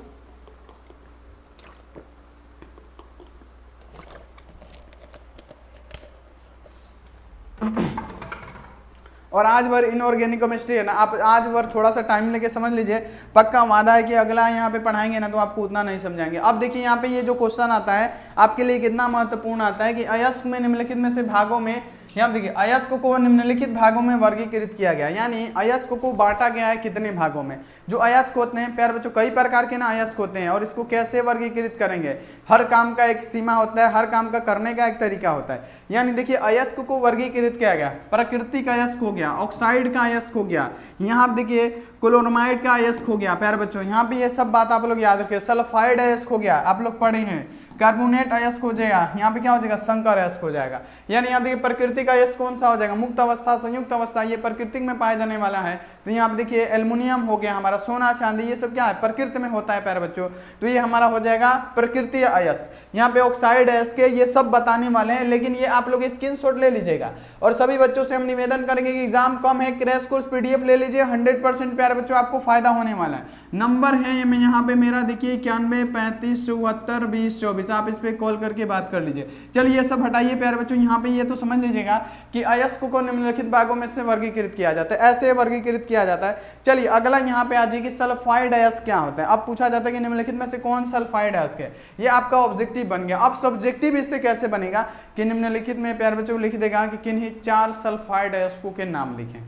और आज भर इनऑर्गेनिक केमिस्ट्री है ना, आप आज भर थोड़ा सा टाइम लेके समझ लीजिए, पक्का वादा है कि अगला यहाँ पे पढ़ाएंगे ना तो आपको उतना नहीं समझाएंगे। अब देखिए यहाँ पे ये जो क्वेश्चन आता है आपके लिए कितना महत्वपूर्ण आता है कि अयस्क में निम्नलिखित में से भागों में, यहाँ देखिए अयस्क को निम्नलिखित भागों में वर्गीकृत किया गया, यानी अयस्क को बांटा गया है कितने भागों में। जो अयस्क होते हैं प्यारे बच्चों, कई प्रकार के ना अयस्क होते हैं, और इसको कैसे वर्गीकृत करेंगे, हर काम का एक सीमा होता है, हर काम का करने का एक तरीका होता है। यानी देखिए अयस्क को वर्गीकृत किया गया, प्राकृतिक अयस्क हो गया, ऑक्साइड का अयस्क हो गया, यहाँ देखिए क्लोरामाइड का अयस्क हो गया प्यारे बच्चों, यहाँ पे ये सब बात आप लोग याद रखिए। सल्फाइड अयस्क हो गया, आप लोग पढ़े हैं। कार्बोनेट अयस्क हो जाएगा, यहाँ पे क्या हो जाएगा, संकर अयस्क हो जाएगा। यानी यहाँ देखिए प्राकृतिक अयस्क कौन सा हो जाएगा, मुक्त अवस्था, संयुक्त अवस्था, ये प्रकृति में पाया जाने वाला है। तो यहाँ पे देखिए एल्युमिनियम हो गया हमारा, सोना चांदी, ये सब क्या है, प्रकृति में होता है प्यारे बच्चों। तो ये हमारा हो जाएगा प्रकृति अयस्क। यहाँ पे ऑक्साइड अयस्क है, ये सब बताने वाले हैं, लेकिन ये आप लोग स्क्रीनशॉट ले लीजिएगा। और सभी बच्चों से हम निवेदन करेंगे कि एग्जाम कम है, क्रैश कोर्स पीडीएफ ले लीजिए, 100% प्यारे बच्चों आपको फायदा होने वाला है। नंबर है ये, मैं यहाँ पे मेरा देखिए 91 35 74 20 24, आप इस पे कॉल करके बात कर लीजिए। चलिए ये सब हटाइए प्यारे बच्चों, यहाँ पे ये तो समझ लीजिएगा कि अयस्क को निम्नलिखित भागों में से वर्गीकृत किया जाता है, ऐसे वर्गीकृत किया जाता है। चलिए अगला यहाँ पे आ जाइए कि सल्फाइड अयस्क क्या होता है। अब पूछा जाता है कि निम्नलिखित में से कौन सल्फाइड अयस्क है, ये आपका ऑब्जेक्टिव बन गया। अब सब्जेक्टिव इससे कैसे बनेगा कि निम्नलिखित में प्यारे बच्चों लिख देगा कि किन्हीं 4 सल्फाइड अयस्कों के नाम लिखें,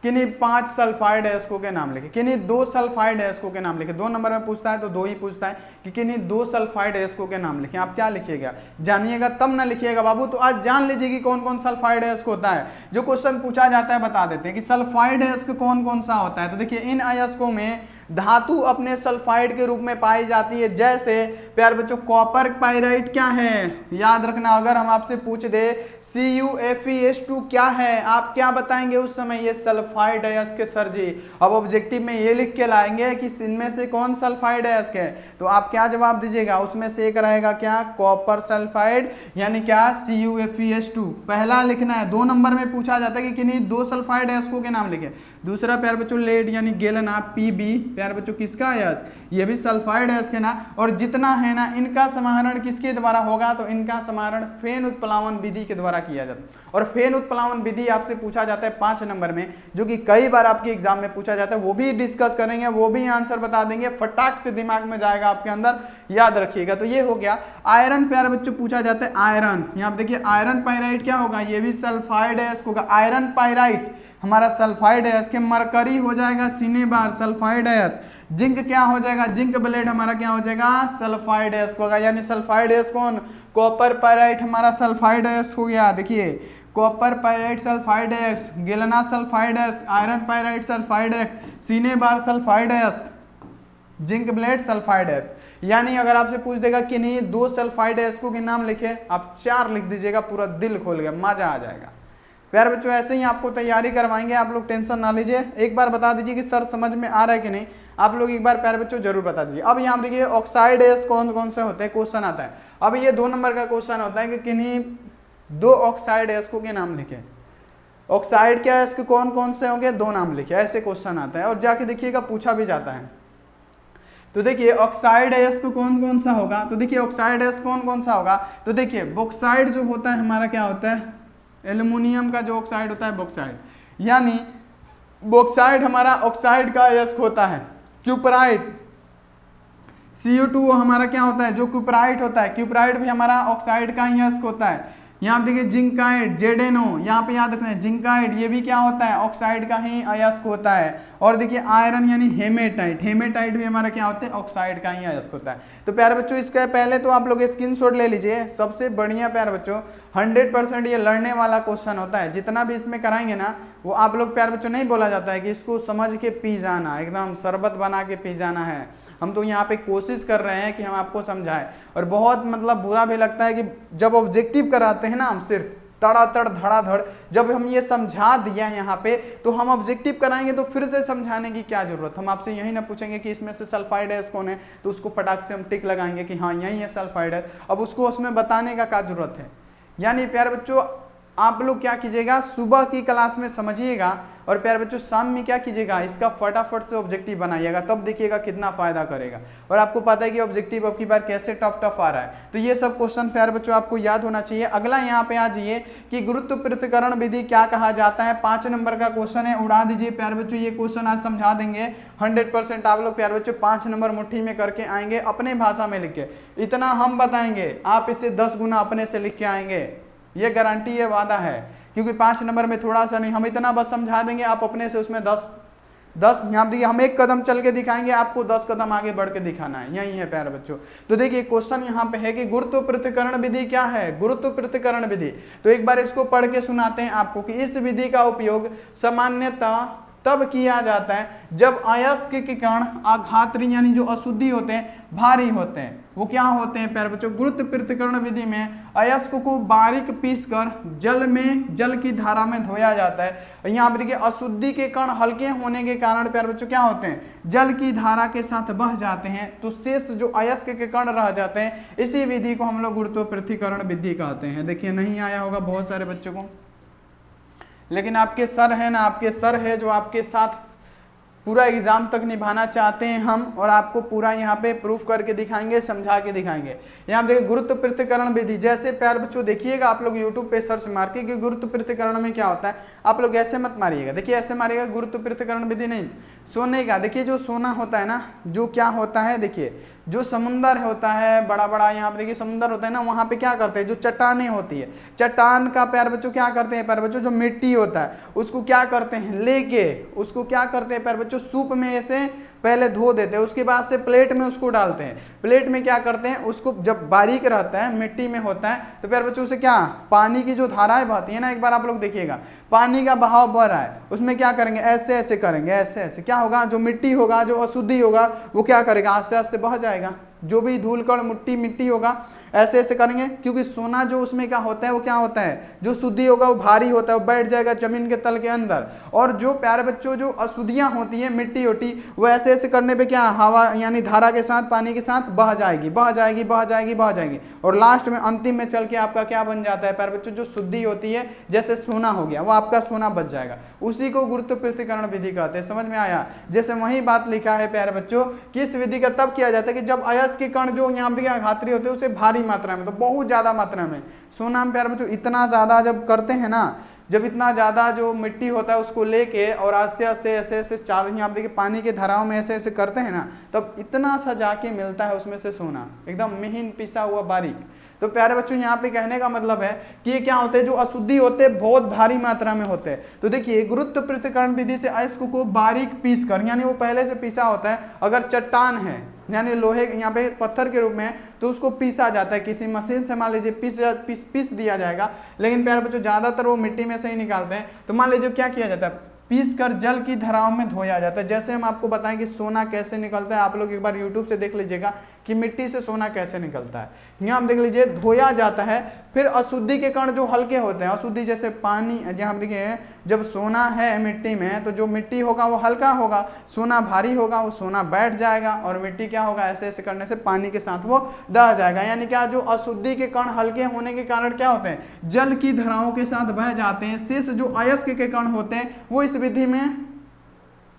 किन्हीं 5 सल्फाइड अयस्कों के नाम लिखे, किन्हीं 2 सल्फाइड अयस्कों के नाम लिखे। 2 नंबर में पूछता है तो 2 ही पूछता है कि किन्हीं 2 सल्फाइड अयस्कों के नाम लिखे। आप क्या लिखिएगा, जानिएगा तब ना लिखिएगा बाबू। तो आज जान लीजिए कि कौन कौन सल्फाइड अयस्क होता है। जो क्वेश्चन पूछा जाता है बता देते हैं कि सल्फाइड अयस्क कौन कौन सा होता है। तो देखिए इन अयस्कों में धातु अपने सल्फाइड के रूप में पाई जाती है। जैसे प्यारे बच्चों कॉपर पाइराइट क्या है, याद रखना, अगर हम आपसे पूछ दे CuFeS2 क्या है, आप क्या बताएंगे उस समय, ये सल्फाइड अयस्क है सर जी। अब ऑब्जेक्टिव में ये लिख के लाएंगे कि इनमें से कौन सल्फाइड अयस्क है, तो आप क्या जवाब दीजिएगा, उसमें से एक रहेगा क्या, कॉपर सल्फाइड, यानी क्या CuFeS2 पहला लिखना है। 2 नंबर में पूछा जाता है कि किन्हीं 2 सल्फाइड अयस्कों के नाम लिखे। दूसरा प्यारे बच्चों लेड यानी गेलना Pb, प्यारे बच्चों किसका अयस्क, ये भी सल्फाइड अयस्क है ना। और जितना है ना इनका समाहरण किसके द्वारा होगा, तो इनका समाहरण फेन उत्प्लावन विधि के द्वारा किया जाता है। और फेन उत्प्लावन विधि आपसे पूछा जाता है 5 नंबर में, जो कि कई बार आपके एग्जाम में पूछा जाता है, वो भी डिस्कस करेंगे, वो भी आंसर बता देंगे, फटाक से दिमाग में जाएगा आपके अंदर, याद रखिएगा। तो ये हो गया। आयरन प्यारे बच्चों पूछा जाता है, आयरन, यहाँ पे देखिए आयरन पाइराइट क्या होगा, ये भी सल्फाइड अयस्क होगा। आयरन पाइराइट हमारा सल्फाइड अयस्क, मरकरी हो जाएगा सिनेबार सल्फाइड अयस्क। जिंक क्या हो जाएगा, जिंक ब्लेड हमारा क्या हो जाएगा, सल्फाइड अयस्क होगा। यानी सल्फाइड अयस्क कौन, कॉपर पाइराइट हमारा सल्फाइड अयस्क हो गया। देखिए कॉपर पाइराइट सल्फाइड अयस्क, गेलना सल्फाइड अयस्क, आयरन पाइराइट सल्फाइड अयस्क, सिनेबार सल्फाइड अयस्क, जिंक ब्लेड सल्फाइड अयस्क। यानी अगर आपसे पूछ देगा कि नहीं 2 सल्फाइड अयस्कों के नाम लिखे, आप 4 लिख दीजिएगा, पूरा दिल खोल गया, मजा आ जाएगा। प्यारे बच्चों ऐसे ही आपको तैयारी करवाएंगे, आप लोग टेंशन ना लीजिए। एक बार बता दीजिए कि सर समझ में आ रहा है कि नहीं, आप लोग एक बार प्यारे बच्चों जरूर बता दीजिए। अब यहाँ देखिए ऑक्साइड अयस्क कौन कौन से होते हैं, क्वेश्चन आता है। अब ये 2 नंबर का क्वेश्चन होता है कि किन्हीं 2 ऑक्साइड अयस्कों के नाम लिखे। ऑक्साइड के अयस्क कौन कौन से होंगे, 2 नाम लिखे, ऐसे क्वेश्चन आता है। और जाके देखिएगा पूछा भी जाता है। तो देखिए ऑक्साइड अयस्क कौन कौन सा होगा, तो देखिए ऑक्साइड अयस्क कौन कौन सा होगा, तो देखिए बॉक्साइड जो होता है हमारा क्या होता है, एल्युमिनियम का जो ऑक्साइड होता है बॉक्साइड, यानी बॉक्साइड हमारा ऑक्साइड का अयस्क होता है। क्यूपराइट Cu2 हमारा क्या होता है, जो क्यूपराइट होता है, क्यूपराइट भी हमारा ऑक्साइड का ही अयस्क होता है। यहाँ देखिए जिंकाइड, जेडेनो, यहाँ पे याद रखना है जिंकाइड, ये भी क्या होता है ऑक्साइड का ही अयस्क होता है। और देखिए आयरन यानी हेमेटाइट, हेमेटाइट भी हमारा क्या होता है ऑक्साइड का ही अयस्क होता है। तो प्यारे बच्चों इसका पहले तो आप लोग स्क्रीनशॉट ले लीजिए, सबसे बढ़िया प्यारे बच्चों 100% ये लड़ने वाला क्वेश्चन होता है, जितना भी इसमें कराएंगे ना वो आप लोग प्यारे बच्चों नहीं बोला जाता है कि इसको समझ के पी जाना, एकदम शरबत बना के पी जाना है। हम तो यहाँ पे कोशिश कर रहे हैं कि हम आपको समझाएं, और बहुत मतलब बुरा भी लगता है कि जब ऑब्जेक्टिव कराते हैं ना हम सिर्फ तड़ातड़ धड़ाधड़, जब हम ये समझा दिया है यहाँ पे तो हम ऑब्जेक्टिव कराएंगे तो फिर से समझाने की क्या जरूरत। हम आपसे यही ना पूछेंगे कि इसमें से सल्फाइड है कौन है, तो उसको फटाक से हम टिक लगाएंगे कि हाँ यही है सल्फाइड है, अब उसको उसमें बताने का क्या जरूरत है। यानी प्यारे बच्चों आप लोग क्या कीजिएगा, सुबह की क्लास में समझिएगा और प्यारे बच्चों शाम में क्या कीजिएगा, इसका फटाफट से ऑब्जेक्टिव बनाइएगा, तब देखिएगा कितना फायदा करेगा। और आपको पता है कि ऑब्जेक्टिव अब की बार कैसे टफ आ रहा है, तो ये सब क्वेश्चन प्यारे बच्चों आपको याद होना चाहिए। अगला यहाँ पे आ जाइए कि गुरुत्व पृथक्करण विधि क्या कहा जाता है, 5 नंबर का क्वेश्चन है, उड़ा दीजिए प्यारे बच्चों। ये क्वेश्चन आज समझा देंगे 100% आप लोग प्यारे बच्चों 5 नंबर मुट्ठी में करके आएंगे, अपने भाषा में लिख के। इतना हम बताएंगे, आप इसे 10 गुना अपने से लिख के आएंगे, ये गारंटी है, वादा है, क्योंकि 5 नंबर में थोड़ा सा नहीं, हम इतना बस समझा देंगे, आप अपने से उसमें 10 यहाँ देखिए हम 1 कदम चल के दिखाएंगे, आपको 10 कदम आगे बढ़ के दिखाना है, यही है प्यारे बच्चों। तो देखिए क्वेश्चन यहाँ पे है कि गुरुत्व पृथक्करण विधि क्या है, गुरुत्व पृथक्करण विधि। तो एक बार इसको पढ़ के सुनाते हैं आपको कि इस विधि का उपयोग सामान्यतः तब किया जाता है जब अयस्क के कण आघात्री यानी जो अशुद्धि होते हैं भारी होते हैं। वो क्या होते हैं प्यारे बच्चों, गुरुत्व पृथक्करण विधि में अयस्क को बारीक पीसकर जल की धारा में धोया जाता है। यहाँ पर देखिए अशुद्धि के कण हल्के होने के कारण प्यारे बच्चों क्या होते हैं, जल की धारा के साथ बह जाते हैं, तो शेष जो अयस्क के कण रह जाते हैं, इसी विधि को हम लोग गुरुत्व पृथक्करण विधि कहते हैं। देखिए नहीं आया होगा बहुत सारे बच्चों को, लेकिन आपके सर है ना, आपके सर है जो आपके साथ पूरा एग्जाम तक निभाना चाहते हैं हम, और आपको पूरा यहाँ पे प्रूफ करके दिखाएंगे, समझा के दिखाएंगे। यहाँ देखिए गुरुत्व पृथक्करण विधि, जैसे प्यारे बच्चों देखिएगा आप लोग यूट्यूब पे सर्च मार के कि गुरुत्व पृथक्करण में क्या होता है, आप लोग ऐसे मत मारिएगा, देखिए ऐसे मारिएगा गुरुत्व पृथक्करण विधि नहीं, सोने का। देखिए जो सोना होता है ना, जो क्या होता है, देखिए जो समुंदर होता है बड़ा बड़ा, यहाँ पे देखिए समुंदर होता है ना, वहाँ पे क्या करते हैं, जो चट्टानें होती है, चट्टान का प्यारे बच्चों क्या करते हैं प्यारे बच्चों, जो मिट्टी होता है उसको क्या करते हैं, लेके उसको क्या करते हैं प्यारे बच्चों, सूप में ऐसे पहले धो देते हैं, उसके बाद से प्लेट में उसको डालते हैं। प्लेट में क्या करते हैं, उसको जब बारीक रहता है मिट्टी में होता है तो प्यारे बच्चों उसे क्या, पानी की जो धाराएं बहती है ना, एक बार आप लोग देखिएगा पानी का बहाव बढ़ रहा है, उसमें क्या करेंगे, ऐसे ऐसे करेंगे, ऐसे ऐसे क्या होगा, जो मिट्टी होगा, जो अशुद्धि होगा वो क्या करेगा, आस्ते आस्ते बह जाएगा, जो भी धूल कण मिट्टी होगा ऐसे ऐसे करेंगे, क्योंकि सोना जो उसमें क्या होता है, वो क्या होता है, जो शुद्धि होगा वो भारी होता है, वो बैठ जाएगा जमीन के तल के अंदर। और जो प्यारे बच्चों जो अशुद्धियां होती है मिट्टी होती, वो ऐसे ऐसे करने पे क्या, हवा यानी धारा के साथ, पानी के साथ बह जाएगी, बह जाएगी, बह जाएगी, बह जाएगी, और लास्ट में अंतिम में चल के आपका क्या बन जाता है प्यारे बच्चों, जो शुद्धि होती है जैसे सोना हो गया, वो आपका सोना बच जाएगा, उसी को गुरुत्व पृथक्करण विधि कहते हैं। समझ में आया, जैसे वही बात लिखा है प्यारे बच्चों कि इस विधि का तब किया जाता है कि जब अयस्क के कण जो यहाँ पे आघात्री होते हैं उसे भारी मात्रा में, तो बहुत ज्यादा मात्रा में सोना में प्यारे बच्चों इतना ज्यादा जब करते हैं ना, जब इतना ज्यादा जो मिट्टी होता है उसको लेके और आस्ते आस्ते ऐसे ऐसे चार, यहाँ देखिए पानी के धाराओं में ऐसे ऐसे करते हैं ना, तब इतना सा जाके मिलता है उसमें से सोना, एकदम महीन पिसा हुआ बारीक। तो प्यारे बच्चों यहाँ पे कहने का मतलब है कि ये क्या होते हैं, जो अशुद्धि होते हैं बहुत भारी मात्रा में होते हैं। तो देखिए गुरुत्व पृथक्करण विधि से अयस्क को बारीक पीस कर, यानी वो पहले से पिसा होता है, अगर चट्टान है यानी लोहे यहाँ पे पत्थर के रूप में, तो उसको पीसा जाता है किसी मशीन से, मान लीजिए पीस दिया जाएगा। लेकिन प्यारे बच्चों ज्यादातर वो मिट्टी में से ही निकालते हैं, तो मान लीजिए क्या किया जाता है, पीस कर जल की धाराओं में धोया जाता है। जैसे हम आपको बताएं कि सोना कैसे निकलता है, आप लोग एक बार यूट्यूब से देख लीजिएगा कि मिट्टी से सोना कैसे निकलता है। यहाँ हम देख लीजिए धोया जाता है, फिर अशुद्धि के कण जो हल्के होते हैं, अशुद्धि जैसे पानी, जहाँ हम देखिए जब सोना है मिट्टी में, तो जो मिट्टी होगा वो हल्का होगा, सोना भारी होगा, वो सोना बैठ जाएगा, और मिट्टी क्या होगा, ऐसे ऐसे करने से पानी के साथ वो दह जाएगा। यानी क्या, जो अशुद्धि के कण हल्के होने के कारण क्या होते हैं, जल की धाराओं के साथ बह जाते हैं। शेष जो अयस्क के कण होते हैं वो इस विधि में,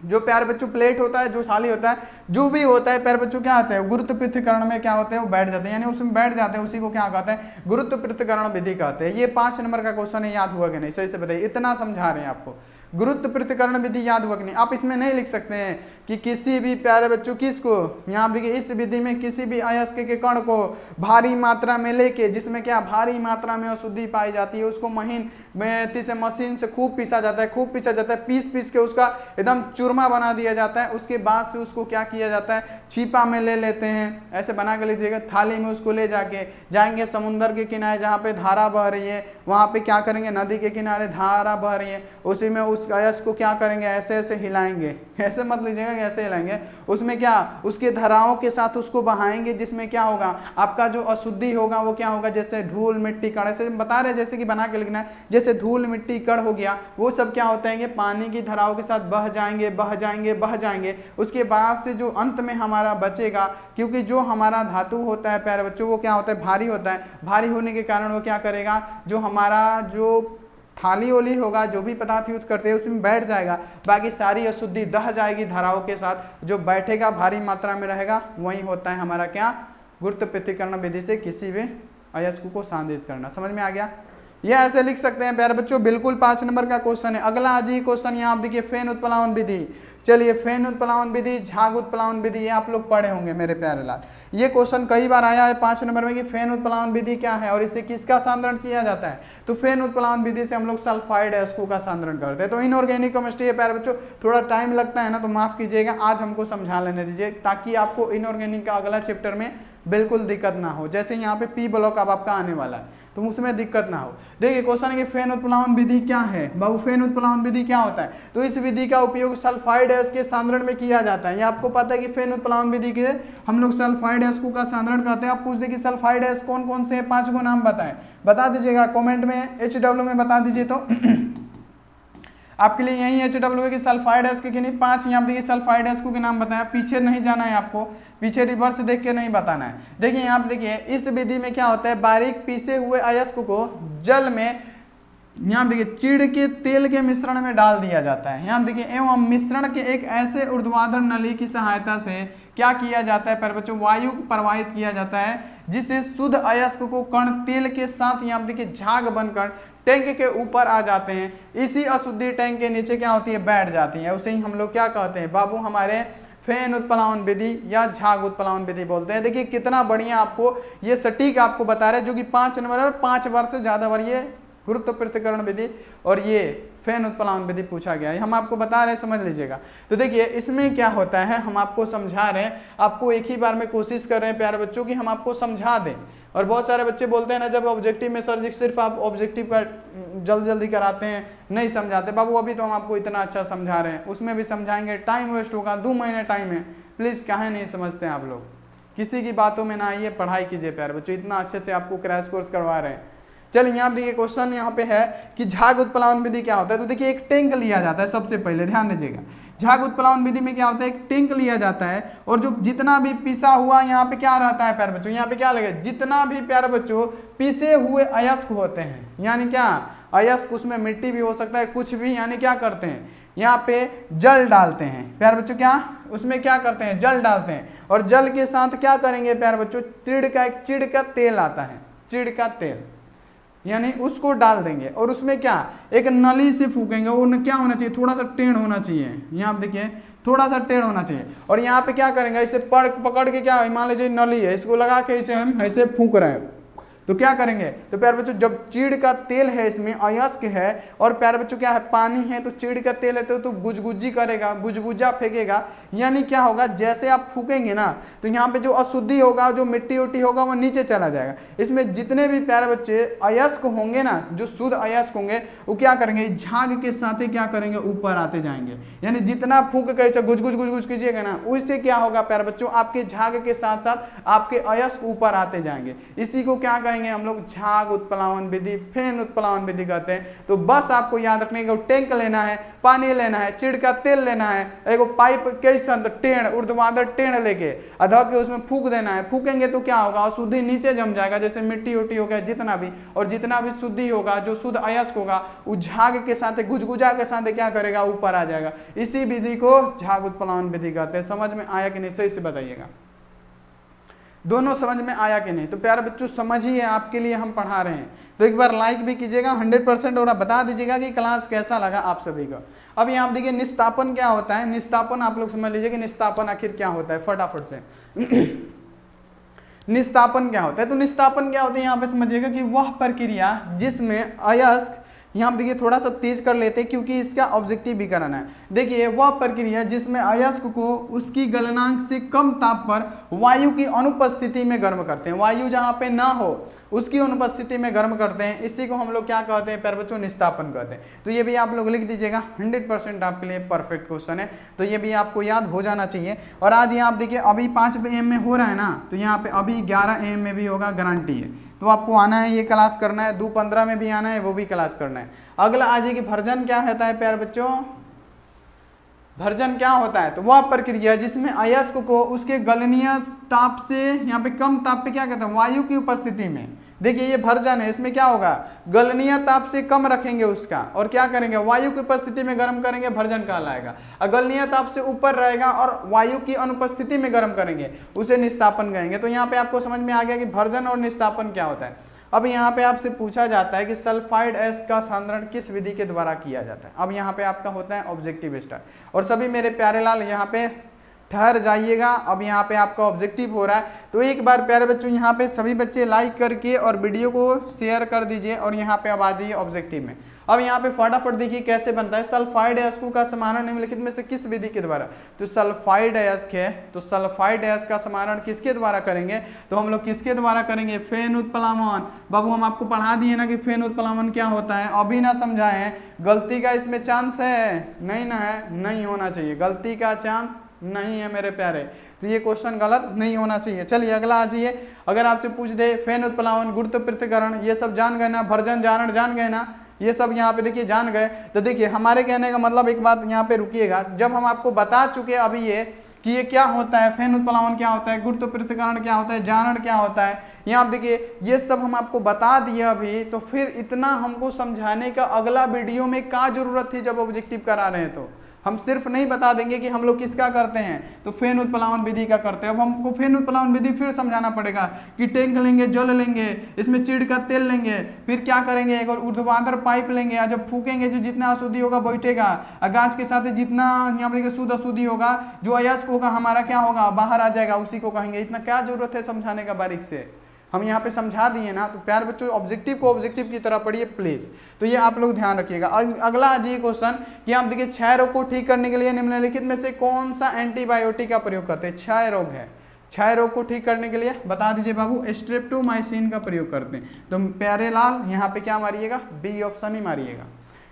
जो प्यारे बच्चों प्लेट होता है, जो छाली होता है, जो भी होता है प्यारे बच्चों क्या होता है, गुरुत्व पृथक्करण में क्या होते हैं, वो बैठ जाते हैं, यानी उसमें बैठ जाते हैं, उसी को क्या कहते हैं, गुरुत्व पृथक्करण विधि कहते हैं। ये 5 नंबर का क्वेश्चन है, याद हुआ कि नहीं, सही से बताइए, इतना समझा रहे हैं आपको। गुरुत्व पृथक्करण विधि याद हुआ कि नहीं? आप इसमें नहीं लिख सकते हैं कि किसी भी प्यारे बच्चों किसको, यहाँ देखिए इस विधि में किसी भी अयस्क के कण को भारी मात्रा में लेके, जिसमें क्या भारी मात्रा में अशुद्धि पाई जाती है, उसको मशीन से खूब पीसा जाता है, पीस के उसका एकदम चूरमा बना दिया जाता है। उसके बाद से उसको क्या किया जाता है, छिपा में ले लेते हैं, ऐसे बना के लीजिएगा, थाली में उसको ले जाएंगे समुद्र के किनारे जहाँ पे धारा बह रही है, वहाँ पे क्या करेंगे, नदी के किनारे धारा बह रही है, उसी में उस अयस्क को क्या करेंगे, ऐसे ऐसे हिलाएंगे, ऐसे मत लीजिएगा, ऐसे हिलाएंगे, उसमें क्या उसके धाराओं के साथ उसको बहाएंगे, जिसमें क्या होगा, आपका जो अशुद्धि होगा वो क्या होगा, जैसे धूल मिट्टी कण, ऐसे बता रहे जैसे कि बना के लिखना है, जैसे धूल मिट्टी कण हो गया, वो सब क्या होता है कि पानी की धाराओं के साथ बह जाएंगे। उसके बाद से जो अंत में हमारा बचेगा, क्योंकि जो हमारा धातु होता है प्यारे बच्चों वो क्या होता है, भारी होता है, भारी होने के कारण वो क्या करेगा, जो हमारा जो थाली ओली होगा, जो भी पदार्थ यूज करते हैं उसमें बैठ जाएगा, बाकी सारी अशुद्धि दह जाएगी धाराओं के साथ, जो बैठेगा भारी मात्रा में रहेगा वही होता है हमारा क्या, गुरुत्व पृथक्करण विधि से किसी भी अयस्क को सांद्रित करना। समझ में आ गया? ये ऐसे लिख सकते हैं प्यारे बच्चों, बिल्कुल 5 नंबर का क्वेश्चन है। अगला आज ही क्वेश्चन यहाँ आप देखिए, फेन उत्प्लावन विधि। चलिए, फेन उत्प्लावन विधि, झाग उत्प्लावन विधि, ये आप लोग पढ़े होंगे मेरे प्यारे लाल। ये क्वेश्चन कई बार आया है 5 नंबर में कि फेन उत्प्लावन विधि क्या है और इससे किसका सांद्रण किया जाता है। तो फेन उत्प्लावन विधि से हम लोग सल्फाइड अयस्कों का सांद्रण करते हैं। तो इनऑर्गेनिक केमिस्ट्री है प्यारे बच्चों, थोड़ा टाइम लगता है ना, तो माफ कीजिएगा, आज हमको समझा लेने दीजिए ताकि आपको इनऑर्गेनिक का अगला चैप्टर में बिल्कुल दिक्कत ना हो। जैसे यहाँ पे पी ब्लॉक अब आपका आने वाला है तो उसमें दिक्कत ना हो। देखिए क्वेश्चन है कि फेन उत्प्लावन विधि क्या है, बाबू फेन उत्प्लावन विधि क्या होता है। तो इस विधि का उपयोग सल्फाइड अयस्क के सांद्रण में किया जाता है। ये आपको पता है कि फेन उत्प्लावन विधि के हम लोग सल्फाइड अयस्कों का सांद्रण करते हैं। आप पूछ दे कि सल्फाइड अयस्क कौन कौन से 5 को नाम बताएं, बता दीजिएगा कॉमेंट में HW में बता दीजिए। तो आपके लिए यही HW है कि सल्फाइड अयस्क के नहीं 5 यहाँ देखिए सल्फाइड अयस्कों के नाम बताया। पीछे नहीं जाना है आपको, पीछे रिवर्स देख के नहीं बताना है। देखिए यहाँ पे देखिए इस विधि में क्या होता है, बारीक पीसे हुए अयस्क को जल में यहाँ देखिए चीड़ के तेल के मिश्रण में डाल दिया जाता है। यहाँ देखिए एवं मिश्रण के एक ऐसे ऊर्ध्वाधर नली की सहायता से क्या किया जाता है, पर बच्चों वायु प्रवाहित किया जाता है, जिससे शुद्ध अयस्क को कण तेल के साथ यहाँ देखिए झाग बनकर टैंक के ऊपर आ जाते हैं। इसी अशुद्धि टैंक के नीचे क्या होती है, बैठ जाती है। उसे ही हम लोग क्या कहते हैं बाबू, हमारे फेन उत्प्लावन विधि या झाग उत्प्लावन विधि बोलते हैं। देखिए कितना बढ़िया आपको ये सटीक आपको बता रहे हैं, जो कि 5 नंबर में 5 बार से ज्यादा बार ये गुरुत्व पृथक्करण विधि और ये फेन उत्प्लावन विधि पूछा गया है। हम आपको बता रहे हैं, समझ लीजिएगा। तो देखिए इसमें क्या होता है, हम आपको समझा रहे हैं, आपको एक ही बार में कोशिश कर रहे हैं प्यारे बच्चों की हम आपको समझा दें। और बहुत सारे बच्चे बोलते हैं ना, जब ऑब्जेक्टिव में सर जी सिर्फ आप ऑब्जेक्टिव का जल्दी कराते हैं, नहीं समझाते। बाबू अभी तो हम आपको इतना अच्छा समझा रहे हैं, उसमें भी समझाएंगे, टाइम वेस्ट होगा, 2 महीने टाइम है। प्लीज काहे नहीं समझते हैं आप लोग, किसी की बातों में ना आइए, पढ़ाई कीजिए प्यारे बच्चों, इतना अच्छे से आपको क्रैश कोर्स करवा रहे हैं। चलिए यहाँ देखिए क्वेश्चन यहाँ पे है कि झाग उत्प्लावन विधि क्या होता है। तो देखिए एक टैंक लिया जाता है, सबसे पहले ध्यान दीजिएगा। झाग उत्प्लावन विधि में क्या होता है, एक टैंक लिया जाता है और जो जितना भी पिसा हुआ यहाँ पे क्या रहता है प्यारे बच्चों, यहाँ पे क्या लगे, जितना भी प्यारे बच्चों पिसे हुए अयस्क होते हैं, यानी क्या अयस्क, उसमें मिट्टी भी हो सकता है कुछ भी, यानी क्या करते हैं यहाँ पे जल डालते हैं प्यारे बच्चों, क्या उसमें क्या करते हैं, जल डालते हैं। और जल के साथ क्या करेंगे प्यारे बच्चों, चिड़ का तेल आता है, चिड़ का तेल, यानी उसको डाल देंगे और उसमें क्या एक नली से फूकेंगे। वो क्या होना चाहिए, थोड़ा सा टेढ़ होना चाहिए, यहाँ देखिए थोड़ा सा टेढ़ होना चाहिए। और यहाँ पे क्या करेंगे, इसे पकड़ के, क्या मान लीजिए नली है, इसको लगा के इसे हम ऐसे फूक रहे हैं, तो क्या करेंगे, तो प्यारे बच्चों जब चीड़ का तेल है, इसमें अयस्क है और प्यारे बच्चों क्या है, पानी है, तो चीड़ का तेल है तो गुजगुजी करेगा, बुजबुजा फेंकेगा। यानी क्या होगा, जैसे आप फूकेंगे ना तो यहाँ पे जो अशुद्धि होगा, जो मिट्टी उट्टी होगा वो नीचे चला जाएगा। इसमें जितने भी प्यारे बच्चे अयस्क होंगे ना, जो शुद्ध अयस्क होंगे, वो क्या करेंगे, झाग के साथ ही क्या करेंगे, ऊपर आते जाएंगे। यानी जितना फूक कैसे गुज कीजिएगा ना, उससे क्या होगा प्यारे बच्चों, आपके झाग के साथ साथ आपके अयस्क ऊपर आते जाएंगे। इसी को क्या कहेंगे हम लोग, झाग उत्प्लावन विधि, फेन उत्प्लावन विधि कहते हैं। तो बस आपको याद रखने का, टैंक लेना है, पानी लेना है, चिड़ का तेल लेना है, एगो पाइप कैसा टेढ़ ऊर्ध्वाधर टेढ़ लेके अधा के उसमें फूक देना है। फूकेंगे तो क्या होगा, अशुद्धि नीचे जम जाएगा, जैसे मिट्टी उट्टी हो गया जितना भी, और जितना भी शुद्धि होगा, जो शुद्ध अयस्क होगा, वो झाग के साथ गुजगुजा के साथ क्या करेगा, ऊपर आ जाएगा। इसी विधि को झाग उत्प्लावन विधि कहते हैं। समझ में आया कि नहीं, सही से बताइएगा, दोनों समझ में आया कि नहीं। तो प्यारे बच्चों समझिए, आपके लिए हम पढ़ा रहे हैं, तो एक बार लाइक भी कीजिएगा 100% और बता दीजिएगा कि क्लास कैसा लगा आप सभी को। अब यहाँ देखिए निस्तापन क्या होता है, निस्तापन आप लोग समझ लीजिए कि निस्तापन आखिर क्या होता है फटाफट से। निस्तापन क्या होता है, तो निस्तापन क्या होता है यहाँ पे समझिएगा कि वह प्रक्रिया जिसमें अयस्क, यहाँ देखिए थोड़ा सा तेज कर लेते हैं क्योंकि इसका ऑब्जेक्टिव भी करना है। देखिए वह प्रक्रिया जिसमें अयस्क को उसकी गलनांक से कम ताप पर वायु की अनुपस्थिति में गर्म करते हैं, वायु जहाँ पे ना हो उसकी अनुपस्थिति में गर्म करते हैं, इसी को हम लोग क्या कहते हैं प्यारे बच्चों, निस्तापन कहते हैं। तो ये भी आप लोग लिख दीजिएगा, 100% आपके लिए परफेक्ट क्वेश्चन है, तो ये भी आपको याद हो जाना चाहिए। और आज यहाँ आप देखिए अभी 5 AM में हो रहा है ना, तो यहाँ पे अभी 11 AM में भी होगा, गारंटी है। तो आपको आना है, ये क्लास करना है, 2:15 में भी आना है, वो भी क्लास करना है। अगला आ जाइए कि भर्जन क्या होता है प्यारे बच्चों, भर्जन क्या होता है, तो वह प्रक्रिया जिसमें अयस्क को उसके गलनीय ताप से यहाँ पे कम ताप पे क्या कहते हैं, वायु की उपस्थिति में, देखिए ये भर्जन है, इसमें क्या होगा, गलनीय ताप से कम रखेंगे उसका और क्या करेंगे, वायु की उपस्थिति में गर्म करेंगे, भर्जन कहलाएगा। गलनीय ताप से ऊपर रहेगा और वायु की अनुपस्थिति में गर्म करेंगे, उसे निस्तापन कहेंगे। तो यहाँ पे आपको समझ में आ गया कि भर्जन और निस्तापन क्या होता है। अब यहाँ पे आपसे पूछा जाता है कि सल्फाइड एस का सांद्रण किस विधि के द्वारा किया जाता है। अब यहाँ पे आपका होता है ऑब्जेक्टिव स्टार। और सभी मेरे प्यारे लाल यहाँ पे ठहर जाइएगा, अब यहाँ पे आपका ऑब्जेक्टिव हो रहा है। तो एक बार प्यारे बच्चों यहाँ पे सभी बच्चे लाइक करके और वीडियो को शेयर कर दीजिए और यहाँ पे अब आ जाइए ऑब्जेक्टिव में। अब यहाँ पे फटाफट देखिए कैसे बनता है, सल्फाइड अयस्क का समारण निम्नलिखित में से किस विधि के द्वारा, तो सल्फाइड अयस्क है, तो सल्फाइड अयस्क का समारण किसके द्वारा करेंगे, तो हम लोग किसके द्वारा करेंगे, फेन उत्प्लावन। बाबू हम आपको पढ़ा दिए ना कि फेन उत्प्लावन क्या होता है, अभी ना समझाएं, गलती का इसमें चांस है नहीं ना, है नहीं होना चाहिए, गलती का चांस नहीं है मेरे प्यारे, तो ये क्वेश्चन गलत नहीं होना चाहिए। चलिए अगला आ जाइए, अगर आपसे पूछ दे फेन उत्प्लावन, गुरुत्व पृथक्करण, ये सब जान गए ना, भर्जन जारण जान गए ना, ये सब यहाँ पे देखिए जान गए। तो देखिए हमारे कहने का मतलब, एक बात यहाँ पे रुकिएगा, जब हम आपको बता चुके अभी ये कि ये क्या होता है, फेन उत्प्लावन क्या होता है, गुरुत्व पृथक्करण क्या होता है, जारण क्या होता है, यहाँ आप देखिए ये सब हम आपको बता दिए अभी, तो फिर इतना हमको समझाने का अगला वीडियो में क्या जरूरत थी जब ऑब्जेक्टिव करा रहे हैं। तो हम सिर्फ नहीं बता देंगे कि हम लोग किसका करते हैं, तो फेन उत्प्लावन विधि का करते हैं। अब हमको फेन उत्प्लावन विधि फिर समझाना पड़ेगा कि टैंक लेंगे, जल लेंगे, इसमें चिड़ का तेल लेंगे, फिर क्या करेंगे, एक और ऊर्ध्वाधर पाइप लेंगे, और जब फूकेंगे जो जितना अशुद्धि होगा बैठेगा, और गाज के साथ जितना यहाँ पर शुद्ध अशुद्धि होगा, जो अयस्क होगा हमारा क्या होगा, बाहर आ जाएगा, उसी को कहेंगे। इतना क्या जरूरत है समझाने का बारीक से, हम यहाँ पे समझा दिए ना। तो प्यार बच्चों ऑब्जेक्टिव को ऑब्जेक्टिव की तरह पढ़िए प्लीज, तो ये आप लोग ध्यान रखिएगा। अगला आ जाइए क्वेश्चन कि आप देखिए क्षय रोग को ठीक करने के लिए निम्नलिखित में से कौन सा एंटीबायोटिक का प्रयोग करते हैं, क्षय रोग है, क्षय रोग को ठीक करने के लिए बता दीजिए बाबू, स्ट्रेप्टोमाइसिन का प्रयोग करते हैं। तो प्यारे लाल यहाँ पे क्या मारिएगा, बी ऑप्शन ही मारिएगा,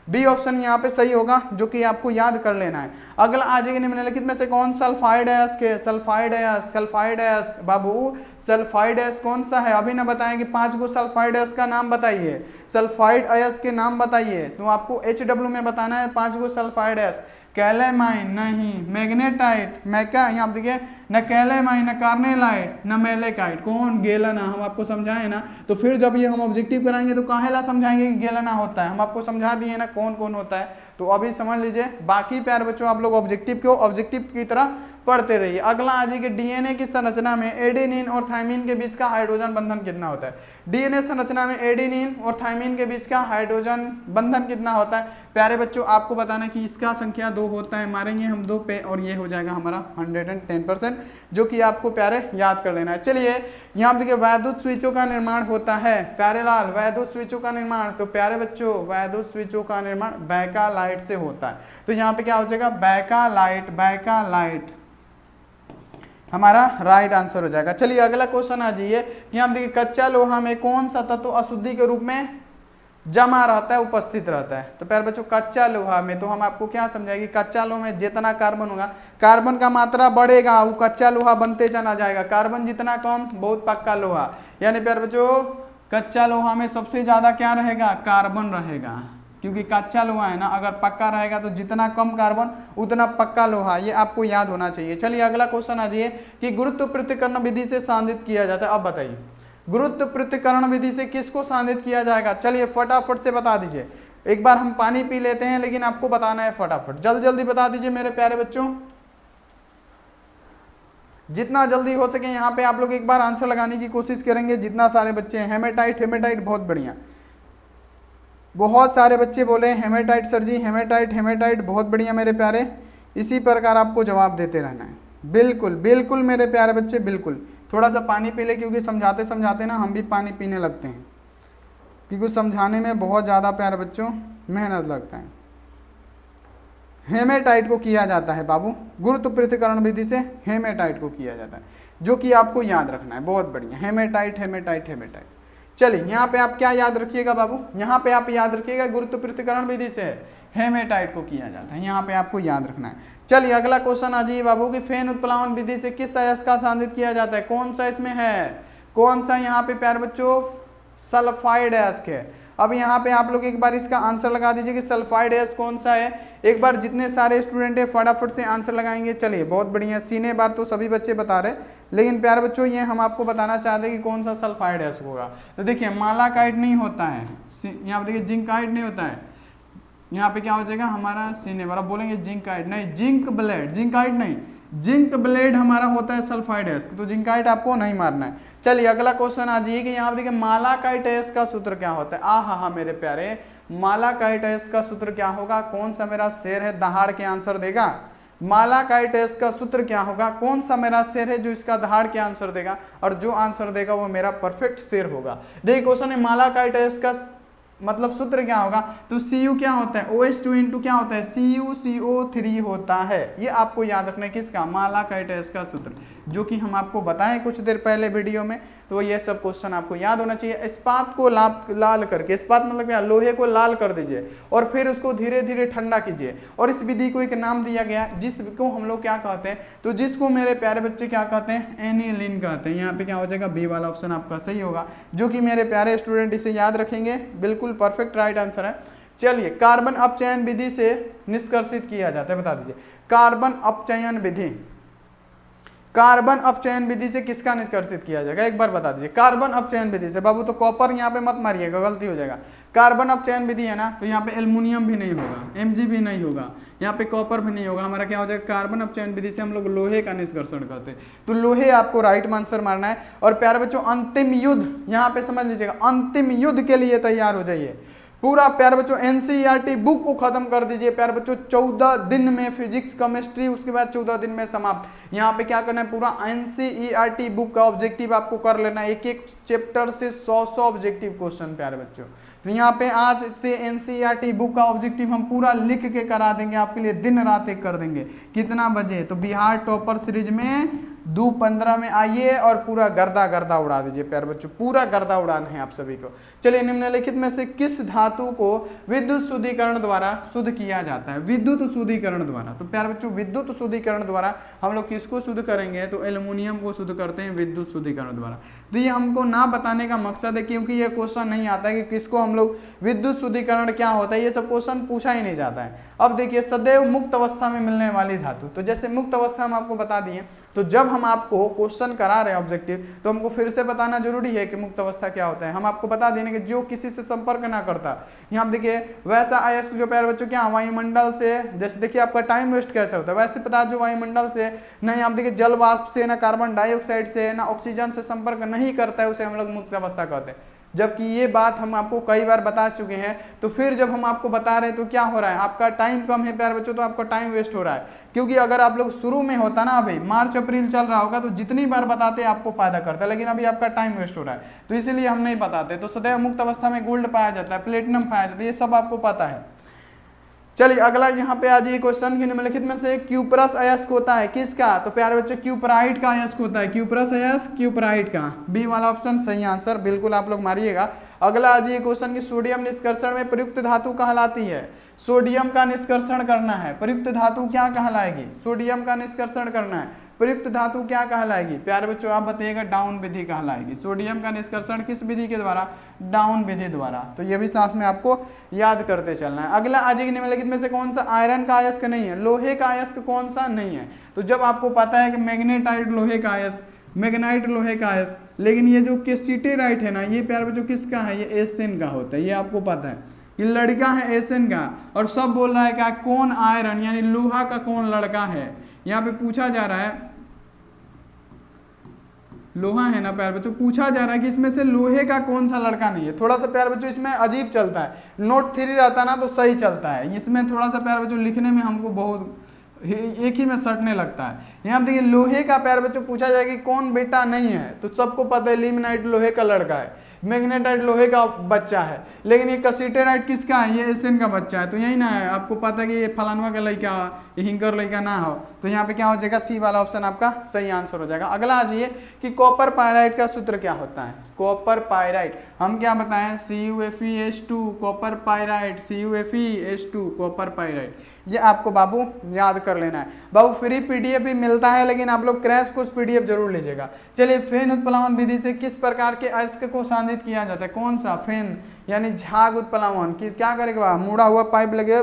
बी ऑप्शन यहाँ पे सही होगा, जो कि आपको याद कर लेना है। अगला आ जाएगा निम्नलिखित में से कौन सल्फाइड अयस्क है, सल्फाइड अयस्क, सल्फाइड अयस्क बाबू, सल्फाइड अयस्क कौन सा है, अभी ना बताएं कि 5 गो सल्फाइड अयस्क का नाम बताइए, सल्फाइड अयस्क के नाम बताइए, तो आपको HW में बताना है 5 गो सल्फाइड अयस्क। कैलेमाइन नहीं, मैग्नेटाइट, मैका, यहाँ देखिए न कैलेमाइन, न कार्नेलाइट, न मेलेकाइट, कौन, गेलना, हम आपको समझाए ना। तो फिर जब ये हम ऑब्जेक्टिव कराएंगे तो काहेला समझाएंगे कि गेलना होता है, हम आपको समझा दिए ना कौन कौन होता है। तो अभी समझ लीजिए, बाकी प्यार बच्चों आप लोग ऑब्जेक्टिव को ऑब्जेक्टिव की तरह पढ़ते रहिए। अगला आ जाइए डीएनए की संरचना में एडेनिन और थायमिन के बीच का हाइड्रोजन बंधन कितना होता है। डीएनए संरचना में एडेनिन और थायमिन के बीच का हाइड्रोजन बंधन कितना होता है प्यारे बच्चों, आपको बताना कि इसका संख्या 2 होता है, मारेंगे हम 2 पे और ये हो जाएगा हमारा 110%, जो कि आपको प्यारे याद कर लेना है। चलिए यहाँ देखिए वैद्युत स्विचों का निर्माण होता है प्यारे लाल, वैद्युत स्विचों का निर्माण, तो प्यारे बच्चों वैद्युत स्विचों का निर्माण बैकालाइट से होता है। तो यहाँ पे क्या हो जाएगा, बैकालाइट, बैकालाइट हमारा राइट आंसर हो जाएगा। चलिए अगला क्वेश्चन आ जाइए, यहाँ देखिए कच्चा लोहा में कौन सा तत्व अशुद्धि के रूप में जमा रहता है, उपस्थित रहता है। तो प्यारे बच्चों कच्चा लोहा में, तो हम आपको क्या समझाएंगे, कच्चा लोहा में जितना कार्बन होगा, कार्बन का मात्रा बढ़ेगा, वो कच्चा लोहा बनते चला जाएगा, कार्बन जितना कम बहुत पक्का लोहा। यानी प्यारे बच्चों कच्चा लोहा में सबसे ज्यादा क्या रहेगा, कार्बन रहेगा, क्योंकि कच्चा लोहा है ना, अगर पक्का रहेगा तो जितना कम कार्बन उतना पक्का लोहा, ये आपको याद होना चाहिए। चलिए अगला क्वेश्चन आ जाइए कि गुरुत्व पृथक्करण विधि से सांद्रित किया जाता है। अब बताइए गुरुत्व पृथक्करण विधि से किसको सांद्रित किया जाएगा, चलिए फटाफट से बता दीजिए। एक बार हम पानी पी लेते हैं, लेकिन आपको बताना है फटाफट, जल्दी जल्दी बता दीजिए मेरे प्यारे बच्चों, जितना जल्दी हो सके। यहाँ पे आप लोग एक बार आंसर लगाने की कोशिश करेंगे, जितना सारे बच्चे हैं। हेमेटाइट, हेमेटाइट बहुत बढ़िया, बहुत सारे बच्चे बोले हेमेटाइट सर जी, हेमेटाइट हेमेटाइट, बहुत बढ़िया मेरे प्यारे। इसी प्रकार आपको जवाब देते रहना है। बिल्कुल बिल्कुल मेरे प्यारे बच्चे, बिल्कुल। थोड़ा सा पानी पी ले, क्योंकि समझाते समझाते ना हम भी पानी पीने लगते हैं, क्योंकि समझाने में बहुत ज़्यादा प्यारे बच्चों मेहनत लगता है। हेमेटाइट को किया जाता है बाबू, गुरुत्व पृथक्करण विधि से हेमेटाइट को किया जाता है, जो कि आपको याद रखना है। बहुत बढ़िया, हेमेटाइट हेमेटाइट हेमेटाइट। चलिए यहाँ पे आप क्या याद रखिएगा बाबू, यहाँ पे आप याद रखिएगा गुरुत्व पृथक्करण विधि से हेमेटाइट को किया जाता है, यहाँ पे आपको याद रखना है। चलिए अगला क्वेश्चन आ जाइए बाबू कि फेन उत्प्लावन विधि से किस अयस्क का सांद्रित किया जाता है? कौन सा इसमें है, कौन सा यहाँ पे प्यारे बच्चों सल्फाइड अयस्क है। अब यहाँ पे आप लोग एक बार इसका आंसर लगा दीजिए कि सल्फाइड अयस्क कौन सा है। एक बार जितने सारे स्टूडेंट है फटाफट से आंसर लगाएंगे। चलिए बहुत बढ़िया, सीने बार तो सभी बच्चे बता रहे, लेकिन प्यारे बच्चों ये हम आपको बताना चाहते हैं कि कौन सा सल्फाइड अयस्क होगा। तो देखिए मालाकाइट नहीं होता है, यहाँ पे देखिए जिंकाइट नहीं होता है, यहाँ पे क्या हो जाएगा हमारा सीने वाला, बोलेंगे जिंकाइट नहीं, जिंक ब्लेड, जिंकाइट नहीं, जिंक ब्लेड हमारा होता है सल्फाइड अयस्क, तो जिंकाइट आपको नहीं मारना है। चलिए अगला क्वेश्चन आ जाइए कि यहाँ पे देखिए मालाकाइट अयस्क का सूत्र क्या होता है। हा मेरे प्यारे, मालाकाइट अयस्क का सूत्र क्या होगा? कौन सा मेरा शेर है दहाड़ के आंसर देगा? मालाकाइट अयस्क का सूत्र क्या होगा? कौन सा मेरा शेर है जो इसका दहाड़ के आंसर देगा, और जो आंसर देगा वो मेरा परफेक्ट शेर होगा। देखिए क्वेश्चन है मालाकाइट अयस्क का मतलब सूत्र क्या होगा, तो Cu क्या होता है, OH2 इंटू क्या होता है, CuCO3 होता है। ये आपको याद रखना है किसका, मालाकाइट अयस्क का सूत्र, जो कि हम आपको बताएं कुछ देर पहले वीडियो में। तो ये सब क्वेश्चन आपको याद होना चाहिए। इस्पात को लाल करके, इस्पात मतलब क्या, लोहे को लाल कर दीजिए और फिर उसको धीरे धीरे ठंडा कीजिए, और इस विधि को एक नाम दिया गया जिसको हम लोग क्या कहते हैं, तो जिसको मेरे प्यारे बच्चे क्या कहते हैं, एनिलीन कहते हैं। यहाँ पे क्या हो जाएगा, बी वाला ऑप्शन आपका सही होगा, जो कि मेरे प्यारे स्टूडेंट इसे याद रखेंगे, बिल्कुल परफेक्ट राइट आंसर है। चलिए कार्बन अपचयन विधि से निष्कर्षित किया जाता है, बता दीजिए। कार्बन अपचयन विधि, कार्बन अपचयन विधि से किसका निष्कर्षित किया जाएगा, एक बार बता दीजिए। कार्बन अपचयन विधि से, बाबू तो कॉपर यहाँ पे मत मारिएगा, गलती हो जाएगा। कार्बन अपचयन विधि है ना, तो यहाँ पे एल्युमिनियम भी नहीं होगा, Mg भी नहीं होगा, यहाँ पे कॉपर भी नहीं होगा, हमारा क्या हो जाएगा, कार्बन अपचयन विधि से हम लोग लोहे का निष्कर्षण करते हैं। तो लोहे आपको राइट आंसर मारना है। और प्यारे बच्चों अंतिम युद्ध, यहाँ पे समझ लीजिएगा, अंतिम युद्ध के लिए तैयार हो जाइए। पूरा प्यारे बच्चों एनसीईआरटी बुक को खत्म कर दीजिए प्यारे बच्चों, 14 दिन में फिजिक्स केमिस्ट्री, उसके बाद 14 दिन में समाप्त। यहाँ पे क्या करना है, पूरा एनसीईआरटी बुक का ऑब्जेक्टिव आपको कर लेना है, एक एक चैप्टर से 100 ऑब्जेक्टिव क्वेश्चन प्यारे बच्चों। तो यहाँ पे आज से एनसीईआरटी बुक का ऑब्जेक्टिव हम पूरा लिख के करा देंगे आपके लिए, दिन रात एक कर देंगे। कितना बजे, तो बिहार टॉपर सीरीज में 2:15 में आइए और पूरा गर्दा उड़ा दीजिए प्यारे बच्चों, पूरा गर्दा उड़ाना है आप सभी को। चलिए निम्नलिखित में से किस धातु को विद्युत शुद्धिकरण द्वारा शुद्ध किया जाता है, विद्युत शुद्धिकरण द्वारा। तो प्यारे बच्चों विद्युत शुद्धिकरण द्वारा हम लोग किसको शुद्ध करेंगे, तो एल्युमिनियम को शुद्ध करते हैं विद्युत शुद्धिकरण द्वारा। तो ये हमको ना बताने का मकसद है, क्योंकि ये क्वेश्चन नहीं आता है कि किसको हम लोग विद्युत शुद्धिकरण क्या होता है, ये सब क्वेश्चन पूछा ही नहीं जाता है। अब देखिए सदैव मुक्त अवस्था में मिलने वाली धातु, तो जैसे मुक्त अवस्था हम आपको बता दिए, तो जब हम आपको क्वेश्चन करा रहे हैं ऑब्जेक्टिव, तो हमको फिर से बताना जरूरी है कि मुक्त अवस्था क्या होता है। हम आपको बता देंगे कि जो किसी से संपर्क ना करता, यहाँ देखिए वैसा अयस्क जो प्यारे बच्चों क्या वायुमंडल से, जैसे देखिए आपका टाइम वेस्ट कैसे होता है, वैसे पदार्थ जो वायुमंडल से नहीं, आप देखिए जल वाष्प से, ना कार्बन डाइऑक्साइड से, ना ऑक्सीजन से संपर्क नहीं करता है, उसे हम लोग मुक्त अवस्था कहते हैं। जबकि ये बात हम आपको कई बार बता चुके हैं, तो फिर जब हम आपको बता रहे हैं तो क्या हो रहा है, आपका टाइम कम है प्यारे बच्चों, तो आपका टाइम वेस्ट हो रहा है। क्योंकि अगर आप लोग शुरू में होता ना, अभी मार्च अप्रैल चल रहा होगा, तो जितनी बार बताते आपको फायदा करता है, लेकिन अभी आपका टाइम वेस्ट हो रहा है, तो इसीलिए हम नहीं बताते। तो सदैव मुक्त अवस्था में गोल्ड पाया जाता है, प्लेटिनम पाया जाता है, ये सब आपको पता है। चलिए अगला यहाँ पे आ जाइए क्वेश्चन, निम्नलिखित में से क्यूप्रस अयस्क होता है किसका, तो प्यारे बच्चों क्यूपराइट का अयस्क होता है, क्यूप्रस अयस्क क्यूपराइट का, बी वाला ऑप्शन सही आंसर, बिल्कुल आप लोग मारिएगा। अगला आ जाइए क्वेश्चन की सोडियम निष्कर्षण में प्रयुक्त धातु कहलाती है, सोडियम का निष्कर्षण करना है, प्रयुक्त धातु क्या कहलाएगी, सोडियम का निष्कर्षण करना है, प्रयुक्त धातु क्या कहलाएगी, प्यारे बच्चों आप बताइएगा, डाउन विधि कहलाएगी। सोडियम का निष्कर्षण किस विधि के द्वारा, डाउन विधि द्वारा। तो ये भी साथ में आपको याद करते चलना है। अगला आ जाएगी निम्नलिखित में से कौन सा आयरन का अयस्क नहीं है, लोहे का अयस्क कौन सा नहीं है। तो जब आपको पता है कि मैग्नेटाइट लोहे का अयस्क, मैग्नाइट लोहे का अयस्क, लेकिन ये जो केसिटेराइट है ना, ये प्यारे बच्चों किसका है, ये एसएन का होता है, ये आपको पता है, ये लड़का है एसएन का। और सब बोल रहा है क्या, कौन आयरन यानी लोहा का कौन लड़का है, यहाँ पे पूछा जा रहा है लोहा है ना प्यारे बच्चों, पूछा जा रहा है कि इसमें से लोहे का कौन सा लड़का नहीं है। थोड़ा सा प्यारे बच्चों इसमें अजीब चलता है, नोट 3 रहता ना तो सही चलता है, इसमें थोड़ा सा प्यारे बच्चों लिखने में हमको बहुत एक ही में सटने लगता है। यहाँ देखिए लोहे का प्यारे बच्चों पूछा जाए कि कौन बेटा नहीं है, तो सबको पता है लिग्नाइट लोहे का लड़का है, मैग्नेटाइट लोहे का बच्चा है, लेकिन ये कैसिटेराइट किसका है, ये एशियन का बच्चा है। तो यही ना है, आपको पता है कि ये फलानवा का लड़का, ये हिंकर लड़का ना हो, तो यहाँ पे क्या हो जाएगा, सी वाला ऑप्शन आपका सही आंसर हो जाएगा। अगला आ जाइए कि कॉपर पायराइट का सूत्र क्या होता है। कॉपर पायराइट हम क्या बताएं, CuFeS2 copper pyrite, CuFeS2 copper pyrite, ये आपको बाबू याद कर लेना है। बाबू फ्री पीडीएफ भी मिलता है, लेकिन आप लोग क्रैश कोर्स पीडीएफ जरूर लीजिएगा। चलिए फेन उत्प्लावन विधि से किस प्रकार के अयस्क को सांद्रित किया जाता है, कौन सा, फेन यानी झाग उत्प्लावन की क्या करेगा, मुड़ा हुआ पाइप लगे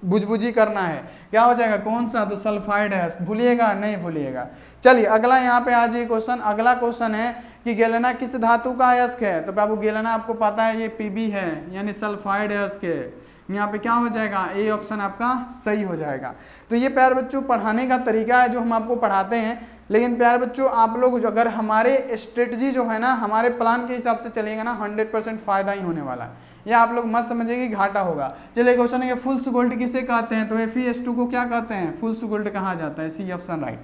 बुझबुझी करना है, क्या हो जाएगा, कौन सा, तो सल्फाइड है, भूलिएगा नहीं भूलिएगा। चलिए अगला यहाँ पे आ जाइए क्वेश्चन। अगला क्वेश्चन है कि गेलना किस धातु का अयस्क है, तो बाबू गेलना आपको पता है ये पीबी है, यानी सल्फाइड अयस्क है। यहाँ पे क्या हो जाएगा, ए ऑप्शन आपका सही हो जाएगा। तो ये प्यारे बच्चों पढ़ाने का तरीका है जो हम आपको पढ़ाते हैं, लेकिन प्यारे बच्चों आप लोग अगर हमारे स्ट्रेटजी जो है ना, हमारे प्लान के हिसाब से चलेगा ना, 100% फायदा ही होने वाला है। या आप लोग मत समझिए कि घाटा होगा। चलिए क्वेश्चन है फुल्स गोल्ड किसे कहते हैं, तो FeS2 को क्या कहते हैं, फुल्स गोल्ड कहा जाता है, सी ऑप्शन राइट।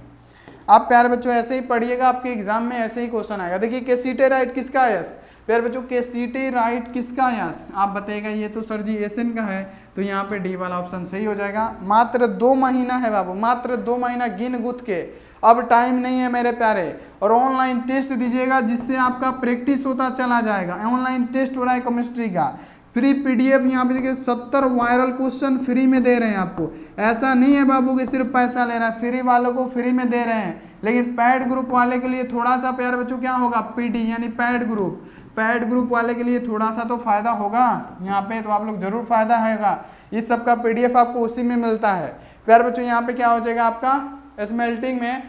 आप प्यारे बच्चों ऐसे ही पढ़िएगा, आपके एग्जाम में ऐसे ही क्वेश्चन आएगा। देखिए कैसिटेराइट किसका अयस्क, प्यारे बच्चों कैसिटेराइट किसका अयस्क, आप बताइएगा, ये तो सर जी एशियन का है, तो यहाँ पे डी वाला ऑप्शन सही हो जाएगा। मात्र 2 महीना है बाबू, मात्र 2 महीना गिन गुथ के, अब टाइम नहीं है मेरे प्यारे, और ऑनलाइन टेस्ट दीजिएगा जिससे आपका प्रैक्टिस होता चला जाएगा। ऑनलाइन टेस्ट हो रहा है केमिस्ट्री का, फ्री पीडीएफ यहाँ पे देखिए 70 वायरल क्वेश्चन फ्री में दे रहे हैं आपको। ऐसा नहीं है बाबू कि सिर्फ पैसा ले रहा है, फ्री वालों को फ्री में दे रहे हैं, लेकिन पैड ग्रुप वाले के लिए थोड़ा सा प्यारे बच्चों क्या होगा, पीडी यानी पैड ग्रुप वाले के लिए थोड़ा सा तो फायदा होगा यहाँ पे, तो आप लोग जरूर फायदा होगा। इस सब का पीडीएफ आपको उसी में मिलता है प्यारे बच्चों। यहाँ पे क्या हो जाएगा आपका, स्मेल्टिंग में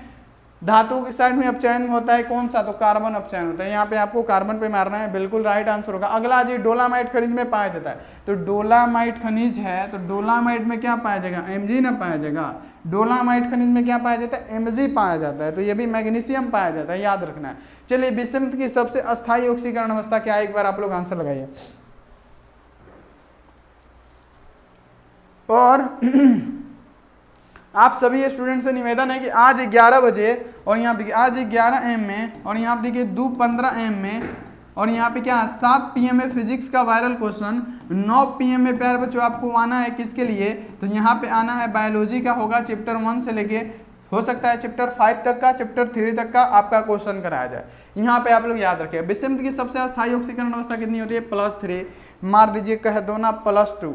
धातु की साइड में अपचयन होता है, कौन सा, तो कार्बन अपचयन होता है। यहाँ पे आपको कार्बन पे मारना है, बिल्कुल राइट आंसर होगा। अगला जी डोलामाइट खनिज में पाया जाता है, तो डोलामाइट खनिज है, तो डोलामाइट में क्या पाया जाएगा, Mg ना पाया जाएगा। डोलामाइट खनिज में क्या पाया जाता है, Mg पाया जाता है, तो ये भी मैग्नीशियम पाया जाता है, याद रखना है। चलिए बिस्मथ की सबसे अस्थायी ऑक्सीकरण अवस्था क्या है, एक बार आप लोग आंसर लगाइए। और आप सभी स्टूडेंट से निवेदन है कि आज 11 बजे, और यहाँ देखिए आज 11 AM में, और यहाँ देखिए 2:15 AM में, और यहाँ पे क्या 7 PM में फिजिक्स का वायरल क्वेश्चन, 9 PM में प्यारे बच्चों आपको आना है किसके लिए, तो यहाँ पे आना है बायोलॉजी का, होगा चैप्टर 1 से लेके हो सकता है चैप्टर 5 तक का, चैप्टर 3 तक का आपका क्वेश्चन कराया जाए। यहाँ पे आप लोग याद रखिए बिस्मथ की सबसे अस्थायी ऑक्सीकरण अवस्था कितनी होती है, +3, मार दीजिए कह दो ना +2,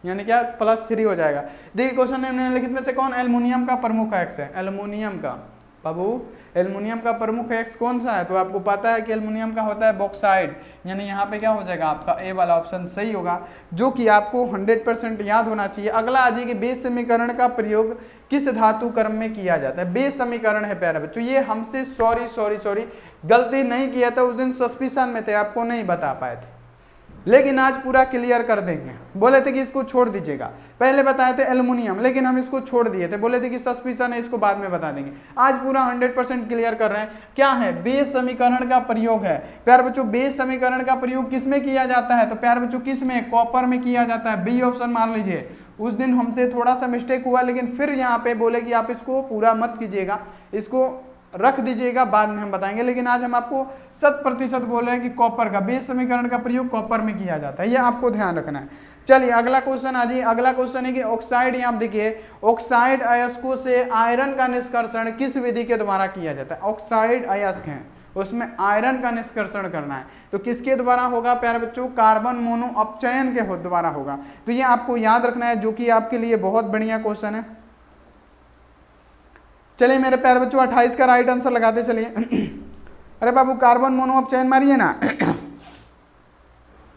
यानी क्या +3 हो जाएगा। देखिए क्वेश्चन निम्नलिखित में से कौन एल्युमिनियम का प्रमुख अयस्क है, एल्युमिनियम का, बाबू एल्युमिनियम का प्रमुख अयस्क कौन सा है, तो आपको पता है कि एल्युमिनियम का होता है बॉक्साइड, यानी यहाँ पे क्या हो जाएगा आपका ए वाला ऑप्शन सही होगा, जो कि आपको 100% याद होना चाहिए। अगला आ जाइए कि बेस समीकरण का प्रयोग किस धातु क्रम में किया जाता है। बेस समीकरण है प्यारे बच्चों, ये हमसे सॉरी गलती नहीं किया था, उस दिन सस्पिशन में थे, आपको नहीं बता पाए थे, लेकिन आज पूरा क्लियर कर देंगे। बोले थे कि इसको छोड़ दीजिएगा, पहले बताए थे एल्युमिनियम, लेकिन हम इसको छोड़ दिए थे, बोले थे कि सस्पिशन है, इसको बाद में बता देंगे। आज पूरा 100% क्लियर कर रहे हैं। क्या है, बेस समीकरण का प्रयोग है प्यारे बच्चों। बेस समीकरण का प्रयोग किस में किया जाता है, तो प्यारे बच्चों किस में, कॉपर में किया जाता है, बी ऑप्शन मार लीजिए। उस दिन हमसे थोड़ा सा मिस्टेक हुआ, लेकिन फिर यहाँ पे बोले कि आप इसको पूरा मत कीजिएगा, इसको रख दीजिएगा, बाद में हम बताएंगे, लेकिन आज हम आपको 100% बोल रहे हैं कि कॉपर का बेस समीकरण का प्रयोग कॉपर में किया जाता है, ये आपको ध्यान रखना है। चलिए अगला क्वेश्चन आ जाइए। अगला क्वेश्चन है कि ऑक्साइड, यहाँ देखिए ऑक्साइड अयस्कों से आयरन का निष्कर्षण किस विधि के द्वारा किया जाता है। ऑक्साइड अयस्क हैं, उसमें आयरन का निष्कर्षण करना है, तो किसके द्वारा होगा प्यारे बच्चों, कार्बन मोनो अपचयन के द्वारा होगा। तो ये आपको याद रखना है, जो कि आपके लिए बहुत बढ़िया क्वेश्चन है। चलिए मेरे प्यारे बच्चों 28 का राइट आंसर लगाते चलिए। अरे बाबू कार्बन मोनो अपचयन मारिए ना।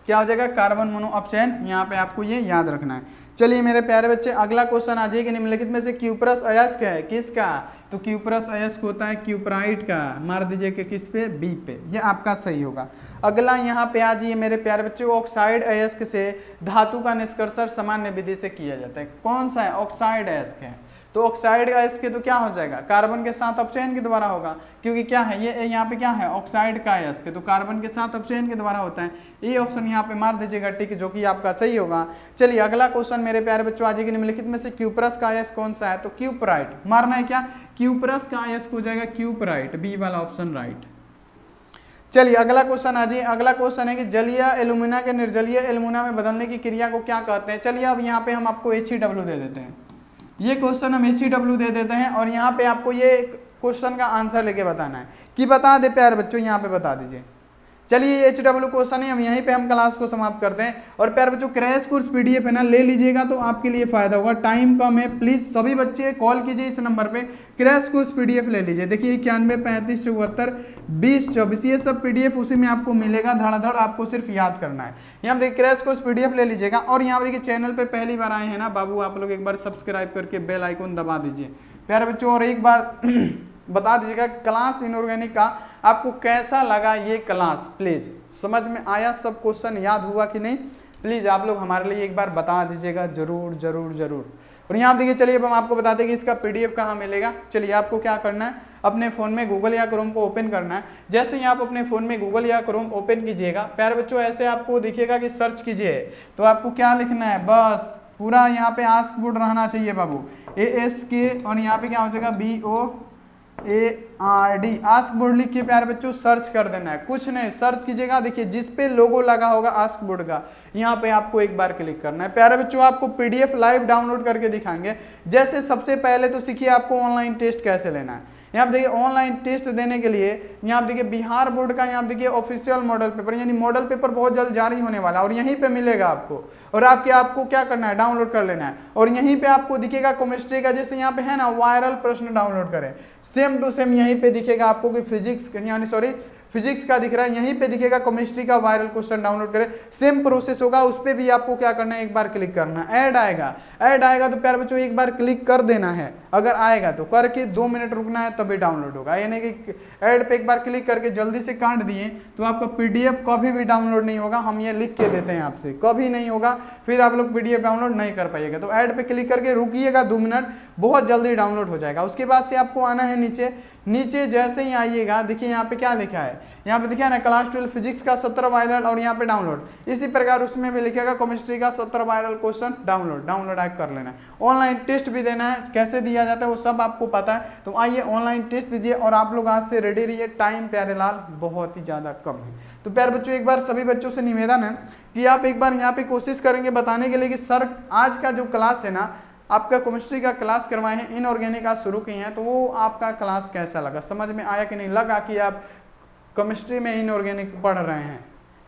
क्या हो जाएगा, कार्बन मोनो अपचयन, यहाँ पे आपको ये याद रखना है। चलिए मेरे प्यारे बच्चे अगला क्वेश्चन आ जाइए कि निम्नलिखित में से क्यूपरस अयस्क है किसका, तो क्यूपरस अयस्क होता है क्यूपराइट का, मार दीजिए कि किस पे, बी पे, ये आपका सही होगा। अगला यहाँ पे आ जाइए मेरे प्यारे बच्चों, ऑक्साइड अयस्क से धातु का निष्कर्षण सामान्य विधि से किया जाता है, कौन सा है, ऑक्साइड अयस्क है। तो तो ऑक्साइड का एस के तो क्या हो जाएगा, कार्बन के साथ अपचयन के द्वारा होगा, क्योंकि क्या है ये यहाँ पे क्या है ऑक्साइड का एस के, तो कार्बन के साथ अपचयन के द्वारा होता है। ये ऑप्शन यहाँ पे मार दीजिएगा टिक, जो कि आपका सही होगा। चलिए अगला क्वेश्चन मेरे प्यारे बच्चों, आज के निम्नलिखित में से क्यूपरस का एस कौन सा है, तो क्यूपराइट मारना है क्या, क्यूपरस का एस हो जाएगा क्यूपराइट, बी वाला ऑप्शन राइट। चलिए अगला क्वेश्चन आ जाइए। अगला क्वेश्चन है कि जलीय एल्यूमिना के निर्जलीय एल्यूमिना में बदलने की क्रिया को क्या कहते हैं। चलिए अब यहाँ पे हम आपको HEW दे देते हैं, ये क्वेश्चन हम HEW दे देते हैं और यहाँ पे आपको ये क्वेश्चन का आंसर लेके बताना है कि बता दे प्यारे बच्चों, यहाँ पे बता दीजिए। चलिए HW क्वेश्चन है, हम यहीं पे हम क्लास को समाप्त करते हैं। और प्यारे बच्चों क्रैश कोर्स PDF है ना, ले लीजिएगा तो आपके लिए फायदा होगा, टाइम कम है, प्लीज सभी बच्चे कॉल कीजिए इस नंबर पे, क्रैश कोर्स PDF ले लीजिए। देखिए 91 35 74 20 24 ये सब PDF उसी में आपको मिलेगा धड़ाधड़, आपको सिर्फ याद करना है। यहाँ देखिए क्रैश कोर्स PDF ले लीजिएगा। और यहाँ देखिए चैनल पे पहली बार आए हैं ना बाबू, आप लोग एक बार सब्सक्राइब करके बेल आइकन दबा दीजिए प्यारे बच्चों। और एक बार बता दीजिएगा क्लास इनऑर्गेनिक का आपको कैसा लगा ये क्लास, प्लीज समझ में आया, सब क्वेश्चन याद हुआ कि नहीं, प्लीज आप लोग हमारे लिए एक बार बता दीजिएगा जरूर जरूर जरूर। और यहाँ देखिए चलिए अब हम आपको बताते हैं कि इसका PDF कहाँ मिलेगा। चलिए आपको क्या करना है, अपने फोन में गूगल या क्रोम को ओपन करना है। जैसे ही आप अपने फोन में गूगल या क्रोम ओपन कीजिएगा प्यारे बच्चों, ऐसे आपको दिखेगा कि सर्च कीजिए, तो आपको क्या लिखना है, बस पूरा यहाँ पे आस्क बोर्ड रहना चाहिए बाबू, ASK और यहाँ पे क्या हो जाएगा BOARD, आस्क बोर्ड लिख के प्यारे बच्चों सर्च कर देना है, कुछ नहीं सर्च कीजिएगा। देखिए जिस पे लोगो लगा होगा आस्क बोर्ड का, यहाँ पे आपको एक बार क्लिक करना है। प्यारे बच्चों आपको PDF लाइव डाउनलोड करके दिखाएंगे। जैसे सबसे पहले तो सीखिए आपको ऑनलाइन टेस्ट कैसे लेना है। यहाँ पे देखिए ऑनलाइन टेस्ट देने के लिए यहाँ देखिए बिहार बोर्ड का यहाँ देखिए ऑफिशियल मॉडल पेपर, यानी मॉडल पेपर बहुत जल्द जारी होने वाला है और यहीं पे मिलेगा आपको। और आपको क्या करना है, डाउनलोड कर लेना है। और यहीं पे आपको दिखेगा केमिस्ट्री का, जैसे यहाँ पे है ना वायरल प्रश्न डाउनलोड करें, सेम टू सेम यहीं पे दिखेगा आपको कि फिजिक्स का दिख रहा है, यहीं पे दिखेगा केमिस्ट्री का वायरल क्वेश्चन डाउनलोड करें, सेम प्रोसेस होगा। उस पर भी आपको क्या करना है, एक बार क्लिक करना है। ऐड आएगा तो प्यारे बच्चों एक बार क्लिक कर देना है, अगर आएगा तो करके 2 मिनट रुकना है तभी डाउनलोड होगा। यानी कि ऐड पे एक बार क्लिक करके जल्दी से काट दिए तो आपका PDF कभी भी डाउनलोड नहीं होगा, हम ये लिख के देते हैं आपसे, कभी नहीं होगा, फिर आप लोग PDF डाउनलोड नहीं कर पाइएगा। तो ऐड पे क्लिक करके रुकिएगा 2 मिनट, बहुत जल्दी डाउनलोड हो जाएगा। उसके बाद से आपको आना है नीचे जैसे ही आइएगा देखिए यहाँ पे क्या लिखा है, यहाँ पे देखिए ना क्लास 12 फिजिक्स का 17 वायरल और यहाँ पे डाउनलोड। इसी प्रकार उसमें भी लिखेगा केमिस्ट्री का 17 वायरल क्वेश्चन डाउनलोड आप कर लेना है। ऑनलाइन टेस्ट भी देना है, कैसे दिया जाता है वो सब आपको पता है। तो आइए ऑनलाइन टेस्ट दीजिए और आप लोग आज से रेडी रहिए, टाइम प्यारे लाल बहुत ही ज्यादा कम है। तो प्यारे बच्चों एक बार सभी बच्चों से निवेदन है कि आप एक बार यहाँ पे कोशिश करेंगे बताने के लिए कि सर आज का जो क्लास है ना, आपका केमिस्ट्री का क्लास करवाए हैं, इनऑर्गेनिक आज शुरू किए हैं, तो वो आपका क्लास कैसा लगा, समझ में आया कि नहीं, लगा कि आप केमिस्ट्री में इनऑर्गेनिक पढ़ रहे हैं,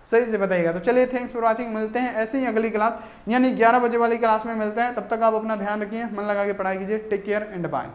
सही से बताइएगा। तो चलिए थैंक्स फॉर वाचिंग, मिलते हैं ऐसे ही अगली क्लास यानी 11 बजे वाली क्लास में मिलते हैं। तब तक आप अपना ध्यान रखिए, मन लगा के पढ़ाई कीजिए। Take care and bye.